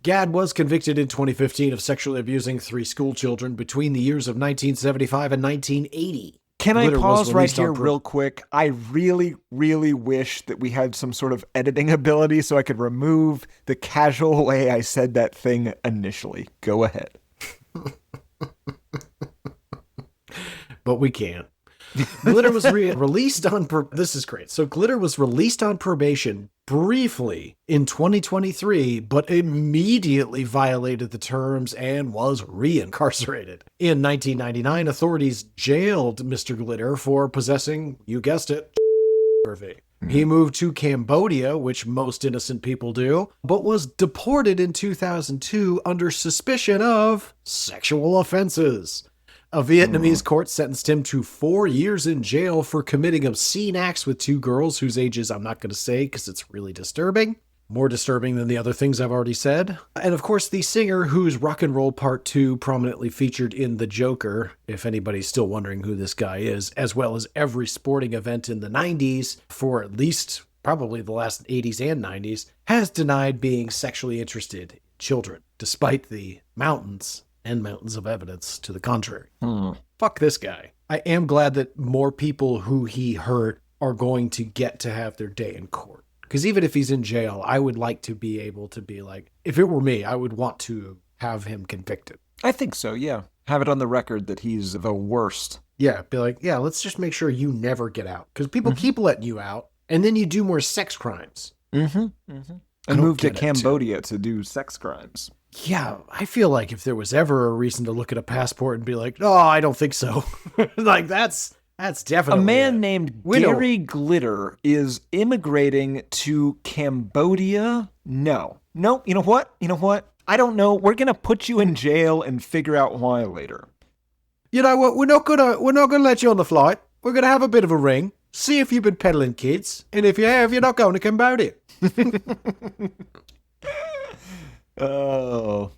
Gadd was convicted in 2015 of sexually abusing 3 school children between the years of 1975 and 1980. Can I Glitter was pause right released here on real quick? I really, really wish that we had some sort of editing ability so I could remove the casual way I said that thing initially. Go ahead. But we can't. Glitter was released on... This is great. So Glitter was released on probation briefly in 2023, but immediately violated the terms and was reincarcerated. In 1999, authorities jailed Mr. Glitter for possessing, you guessed it, curvy. He moved to Cambodia, which most innocent people do, but was deported in 2002 under suspicion of sexual offenses. A Vietnamese court sentenced him to 4 years in jail for committing obscene acts with 2 girls whose ages I'm not going to say because it's really disturbing. More disturbing than the other things I've already said. And of course, the singer whose Rock and Roll Part 2 prominently featured in The Joker, if anybody's still wondering who this guy is, as well as every sporting event in the 90s for at least probably the last 80s and 90s, has denied being sexually interested in children, despite the mountains and mountains of evidence to the contrary. Fuck this guy. I am glad that more people who he hurt are going to get to have their day in court. Because even if he's in jail, I would like to be able to be like, if it were me, I would want to have him convicted. I think so, yeah. Have it on the record that he's the worst. Yeah, be like, yeah, let's just make sure you never get out. Because people keep letting you out, and then you do more sex crimes. And move to Cambodia to do sex crimes. Yeah, I feel like if there was ever a reason to look at a passport and be like, oh, I don't think so. Like, that's definitely a man named Gary Glitter is immigrating to Cambodia. No, you know what? I don't know. We're going to put you in jail and figure out why later. You know what? We're not gonna let you on the flight. We're gonna have a bit of a ring. See if you've been peddling kids. And if you have, you're not going to Cambodia. Oh.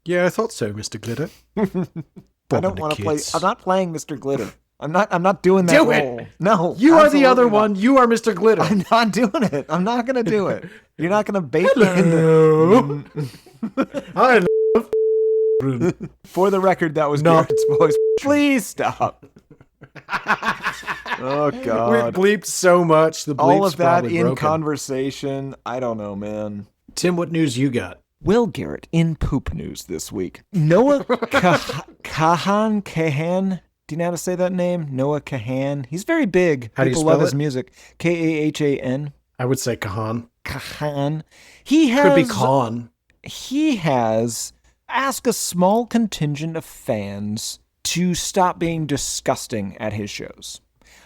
Yeah, I thought so, Mr. Glitter. I don't want to play. I'm not playing Mr. Glitter. I'm not doing that role. No. You are the other one. You are Mr. Glitter. I'm not doing it. I'm not going to do it. You're not going to bait me into... I love... For the record, that was Garrett's voice. Please stop. Oh, God. We bleeped so much. The bleeps all of that in broken. Conversation. I don't know, man. Tim, what news you got? Well, Garrett, in poop news this week, Noah Kahan, do you know how to say that name? Noah Kahan. He's very big. How do you People spell love his it? music. Kahan. I would say Kahan. Kahan. Could be Khan. He has asked a small contingent of fans to stop being disgusting at his shows.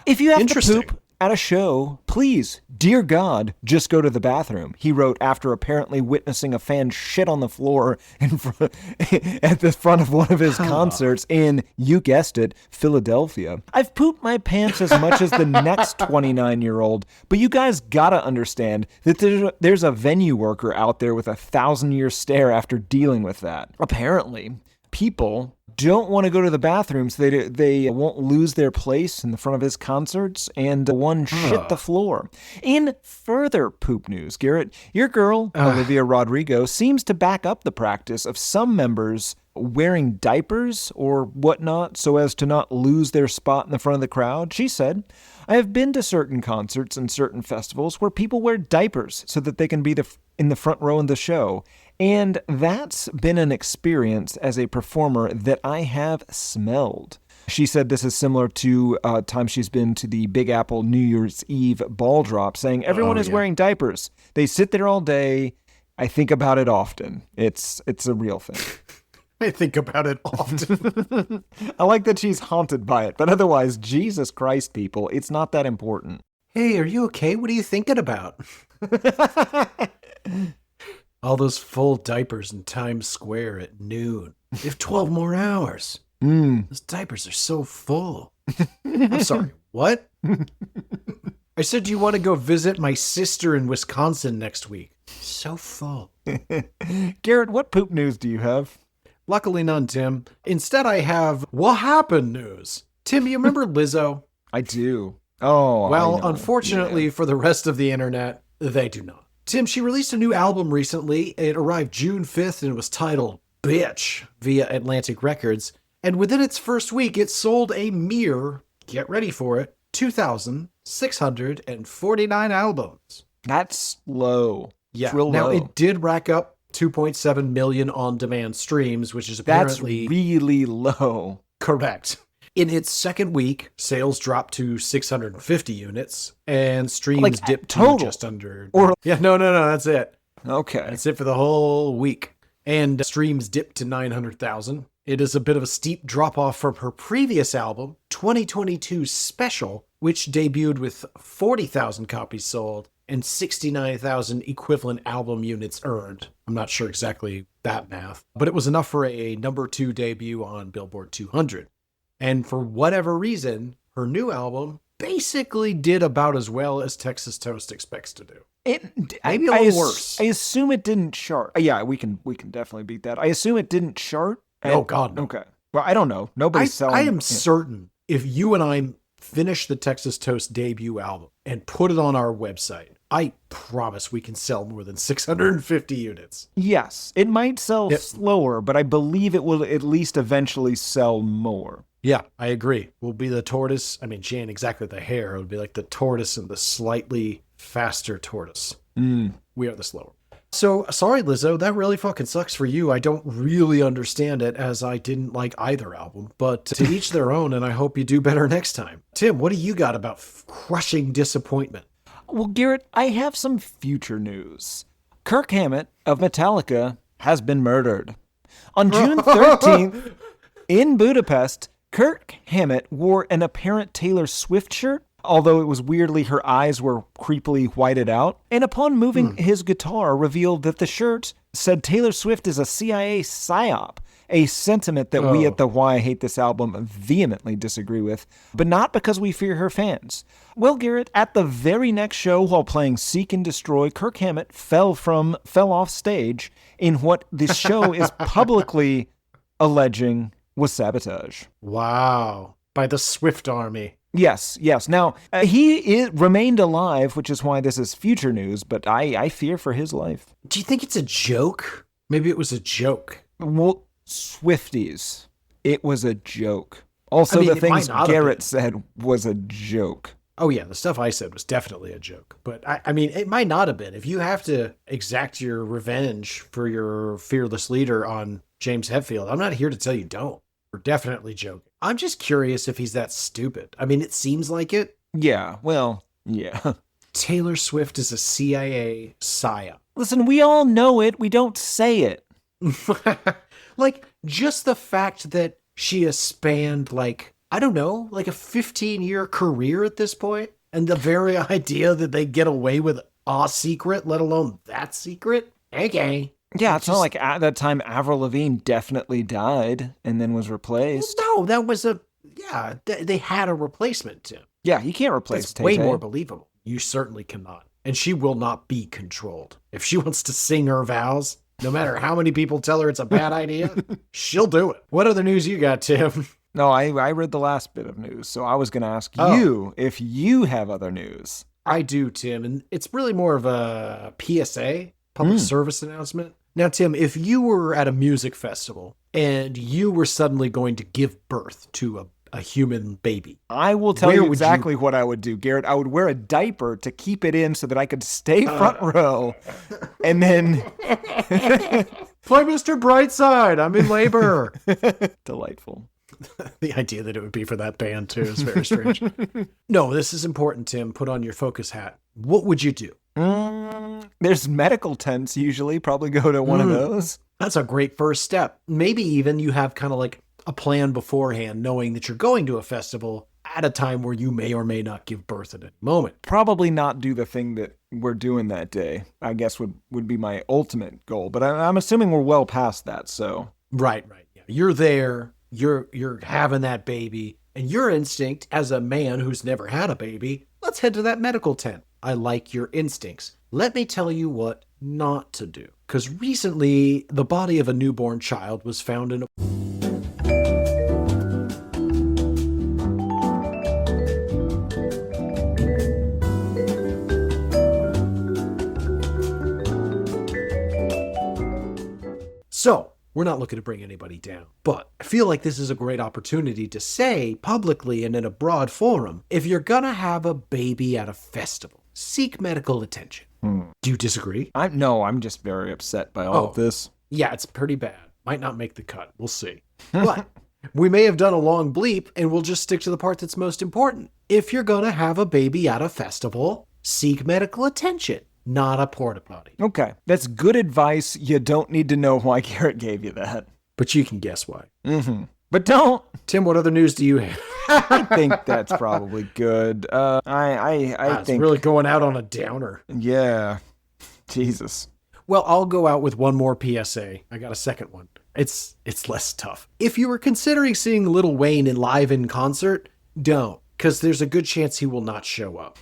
If you have to poop at a show, please, dear God, just go to the bathroom, he wrote after apparently witnessing a fan shit on the floor at the front of one of his concerts in, you guessed it, Philadelphia. I've pooped my pants as much as the next 29-year-old, but you guys gotta understand that there's a venue worker out there with a 1,000-year stare after dealing with that. Apparently, people don't want to go to the bathroom so they won't lose their place in the front of his concerts, and one shit the floor. In further poop news, Garrett, your girl, Olivia Rodrigo, seems to back up the practice of some members wearing diapers or whatnot so as to not lose their spot in the front of the crowd. She said, I have been to certain concerts and certain festivals where people wear diapers so that they can be in the front row of the show. And that's been an experience as a performer that I have smelled. She said this is similar to time she's been to the Big Apple New Year's Eve ball drop, saying everyone is wearing diapers. They sit there all day. I think about it often. It's a real thing. I think about it often. I like that she's haunted by it, but otherwise, Jesus Christ, people, it's not that important. Hey, are you okay? What are you thinking about? All those full diapers in Times Square at noon. They have 12 more hours. Those diapers are so full. I'm sorry, what? I said, do you want to go visit my sister in Wisconsin next week? So full. Garrett, what poop news do you have? Luckily none, Tim. Instead, I have what happened news. Tim, you remember Lizzo? I do. Oh, well, I know. unfortunately for the rest of the internet, they do not. Tim, she released a new album recently. It arrived June 5th and it was titled Bitch via Atlantic Records. And within its first week, it sold a mere, get ready for it, 2,649 albums. That's low. Yeah. It's real now, low. it did rack up 2.7 million on-demand streams, which is apparently... That's really low. Correct. In its second week, sales dropped to 650 units, and streams dipped to just under... No, that's it. Okay. That's it for the whole week. And streams dipped to 900,000. It is a bit of a steep drop-off from her previous album, 2022 Special, which debuted with 40,000 copies sold and 69,000 equivalent album units earned. I'm not sure exactly that math, but it was enough for a number 2 debut on Billboard 200. And for whatever reason, her new album basically did about as well as Texas Toast expects to do. Maybe a little worse. I assume it didn't chart. Yeah, we can definitely beat that. I assume it didn't chart. Oh, God, no. Okay. Well, I don't know. Nobody's selling. I am certain if you and I finish the Texas Toast debut album and put it on our website, I promise we can sell more than 650 units. Yes, it might sell slower, but I believe it will at least eventually sell more. Yeah, I agree. We'll be the tortoise. I mean, she ain't exactly the hare. It would be like the tortoise and the slightly faster tortoise. We are the slower. So, sorry, Lizzo, that really fucking sucks for you. I don't really understand it, as I didn't like either album, but to each their own, and I hope you do better next time. Tim, what do you got about crushing disappointment? Well, Garrett, I have some future news. Kirk Hammett of Metallica has been murdered. On June 13th, in Budapest, Kirk Hammett wore an apparent Taylor Swift shirt, although it was weirdly her eyes were creepily whited out, and upon moving his guitar revealed that the shirt said Taylor Swift is a CIA psyop, a sentiment that we at the Why I Hate This Album vehemently disagree with, but not because we fear her fans. Well, Garrett, at the very next show while playing Seek and Destroy, Kirk Hammett fell off stage in what the show is publicly alleging was sabotage. Wow. By the Swift Army. Yes. Now, he remained alive, which is why this is future news, but I fear for his life. Do you think it's a joke? Maybe it was a joke. Well, Swifties, it was a joke. Also, the things Garrett said was a joke. Oh, yeah, the stuff I said was definitely a joke. But, I mean, it might not have been. If you have to exact your revenge for your fearless leader on James Hetfield, I'm not here to tell you don't. We're definitely joking. I'm just curious if he's that stupid. I mean, it seems like it. Yeah, well, yeah. Taylor Swift is a CIA psyop. Listen, we all know it. We don't say it. Like, just the fact that she has spanned, like, I don't know, like a 15-year career at this point, and the very idea that they get away with a secret, let alone that secret? Okay. Yeah, it's not like at that time Avril Lavigne definitely died and then was replaced. Well, no, that was they had a replacement, Tim. Yeah, you can't replace It's way more believable. You certainly cannot. And she will not be controlled. If she wants to sing her vows, no matter how many people tell her it's a bad idea, she'll do it. What other news you got, Tim? No, I read the last bit of news, so I was going to ask you if you have other news. I do, Tim, and it's really more of a PSA, public service announcement. Now, Tim, if you were at a music festival and you were suddenly going to give birth to a human baby, I will tell you exactly what I would do, Garrett. I would wear a diaper to keep it in so that I could stay front row, and then play Mr. Brightside. I'm in labor. Delightful. The idea that it would be for that band, too, is very strange. No, this is important, Tim. Put on your focus hat. What would you do? There's medical tents usually. Probably go to one of those. That's a great first step. Maybe even you have kind of like a plan beforehand, knowing that you're going to a festival at a time where you may or may not give birth at any moment. Probably not do the thing that we're doing that day, I guess would be my ultimate goal. But I'm assuming we're well past that, so. Right. Yeah. You're there. You're having that baby, and your instinct as a man who's never had a baby let's head to that medical tent. I like your instincts. Let me tell you what not to do. Because recently, the body of a newborn child was found in a... So, we're not looking to bring anybody down, but I feel like this is a great opportunity to say publicly and in a broad forum, if you're gonna have a baby at a festival, seek medical attention. Do you disagree? No, I'm just very upset by all of this. Yeah, it's pretty bad. Might not make the cut. We'll see. But we may have done a long bleep, and we'll just stick to the part that's most important. If you're gonna have a baby at a festival, seek medical attention. Not a porta potty. Okay, that's good advice. You don't need to know why Garrett gave you that. But you can guess why. But don't. Tim, what other news do you have? I think that's probably good. I It's think really going out on a downer. Yeah. Jesus. Well, I'll go out with one more PSA. I got a second one. It's less tough. If you were considering seeing Lil Wayne live in concert, don't. Because there's a good chance he will not show up.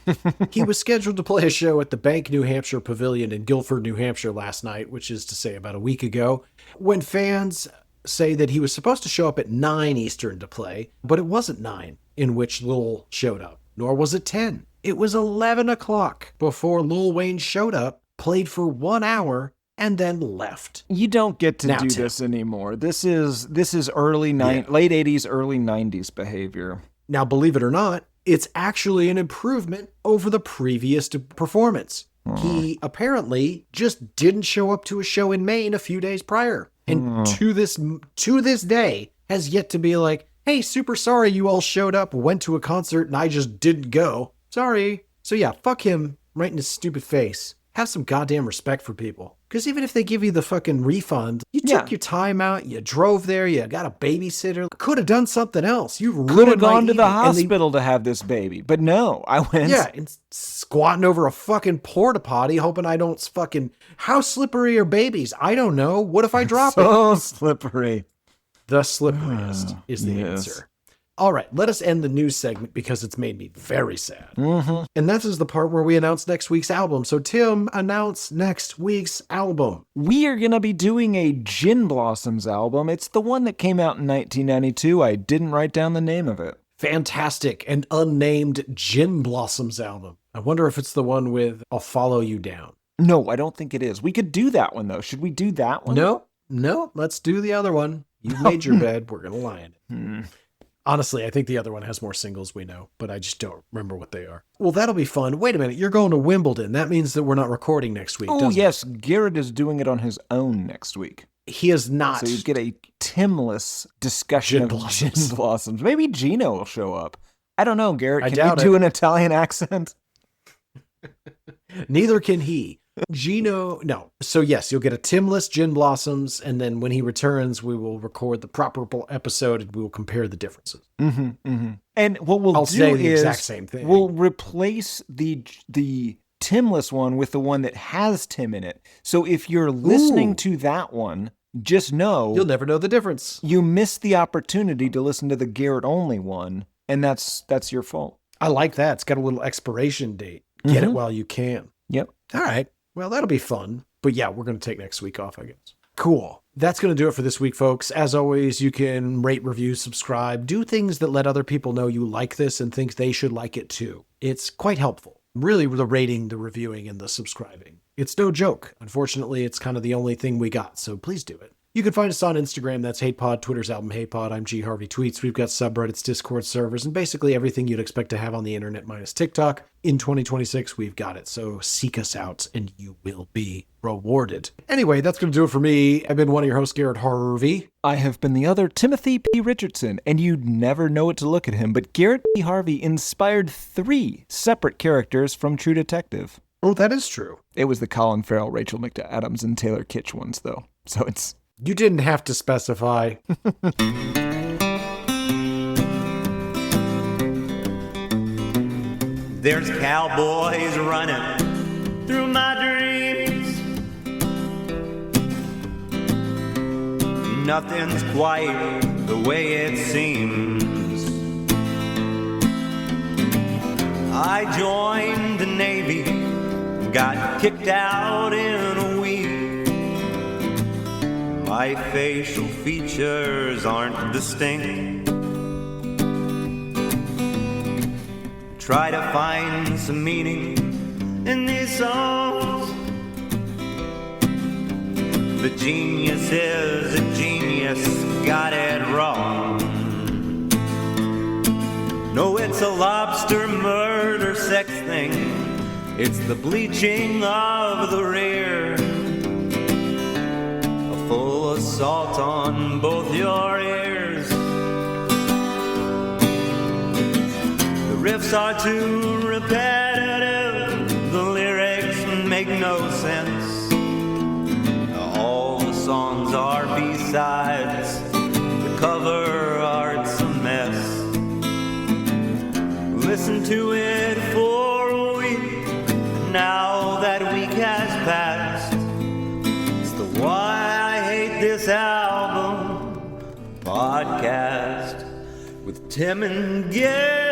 He was scheduled to play a show at the Bank, New Hampshire Pavilion in Guilford, New Hampshire last night, which is to say about a week ago, when fans say that he was supposed to show up at 9 Eastern to play, but it wasn't 9 in which Lil showed up, nor was it 10. It was 11 o'clock before Lil Wayne showed up, played for 1 hour, and then left. You don't get to do Tim. this anymore. This is late 80s, early 90s behavior. Now, believe it or not, it's actually an improvement over the previous performance. He apparently just didn't show up to a show in Maine a few days prior. And to this day has yet to be like, hey, super sorry you all showed up, went to a concert, and I just didn't go. Sorry. So yeah, fuck him right in his stupid face. Have some goddamn respect for people. Because even if they give you the fucking refund, you took your time out, you drove there, you got a babysitter, could have done something else. You Could have ruined my gone to the evening. And hospital to have this baby. But no, I went. yeah, and squatting over a fucking porta potty, hoping I don't fucking... How slippery are babies? I don't know. What if I drop it? So slippery. The slipperiest is the answer. All right, let us end the news segment because it's made me very sad. And this is the part where we announce next week's album. So Tim, announce next week's album. We are going to be doing a Gin Blossoms album. It's the one that came out in 1992. I didn't write down the name of it. Fantastic, an unnamed Gin Blossoms album. I wonder if it's the one with I'll Follow You Down. No, I don't think it is. We could do that one, though. Should we do that one? No, let's do the other one. You've made your bed, we're going to lie in it. Honestly, I think the other one has more singles we know, but I just don't remember what they are. Well, that'll be fun. Wait a minute, you're going to Wimbledon. That means that we're not recording next week, Oh, doesn't yes. Garrett is doing it on his own next week. it? He is not. So you get a Timless discussion Gin of Gin Blossoms. Maybe Gino will show up. I don't know, Garrett. I Can doubt you do it. an Italian accent? Neither can he. Gino, no. So yes, you'll get a Timless Gin Blossoms, and then when he returns, we will record the proper episode and we will compare the differences. And what we'll I'll do say the is exact same thing. we'll replace the Timless one with the one that has Tim in it. So if you're listening Ooh. to that one, just know You'll never know the difference. you missed the opportunity to listen to the Garrett only one, and that's your fault. I like that. It's got a little expiration date. Get it while you can. Yep. All right. Well, that'll be fun. But yeah, we're going to take next week off, I guess. Cool. That's going to do it for this week, folks. As always, you can rate, review, subscribe, do things that let other people know you like this and think they should like it too. It's quite helpful. Really, the rating, the reviewing, and the subscribing. It's no joke. Unfortunately, it's kind of the only thing we got, so please do it. You can find us on Instagram. That's hatePod. Twitter's album hatePod. I'm G Harvey Tweets. We've got subreddits, Discord servers, and basically everything you'd expect to have on the internet minus TikTok. In 2026, we've got it. So seek us out and you will be rewarded. Anyway, that's going to do it for me. I've been one of your hosts, Garrett Harvey. I have been the other Timothy P. Richardson, and you'd never know it to look at him, but Garrett P. Harvey inspired 3 separate characters from True Detective. Oh, that is true. It was the Colin Farrell, Rachel McAdams, and Taylor Kitsch ones, though. So it's... You didn't have to specify. There's cowboys running through my dreams. Nothing's quite the way it seems. I joined the Navy, got kicked out in a week. My facial features aren't distinct. Try to find some meaning in these songs. The genius is a genius, got it wrong. No, it's a lobster murder sex thing. It's the bleaching of the rear. A full assault on both your ears. The riffs are too repetitive. The lyrics make no sense. All the songs are B-sides. The cover art's a mess. Listen to it for a week. Now that week has passed. It's the Why I Hate This Album podcast with Tim and Gary.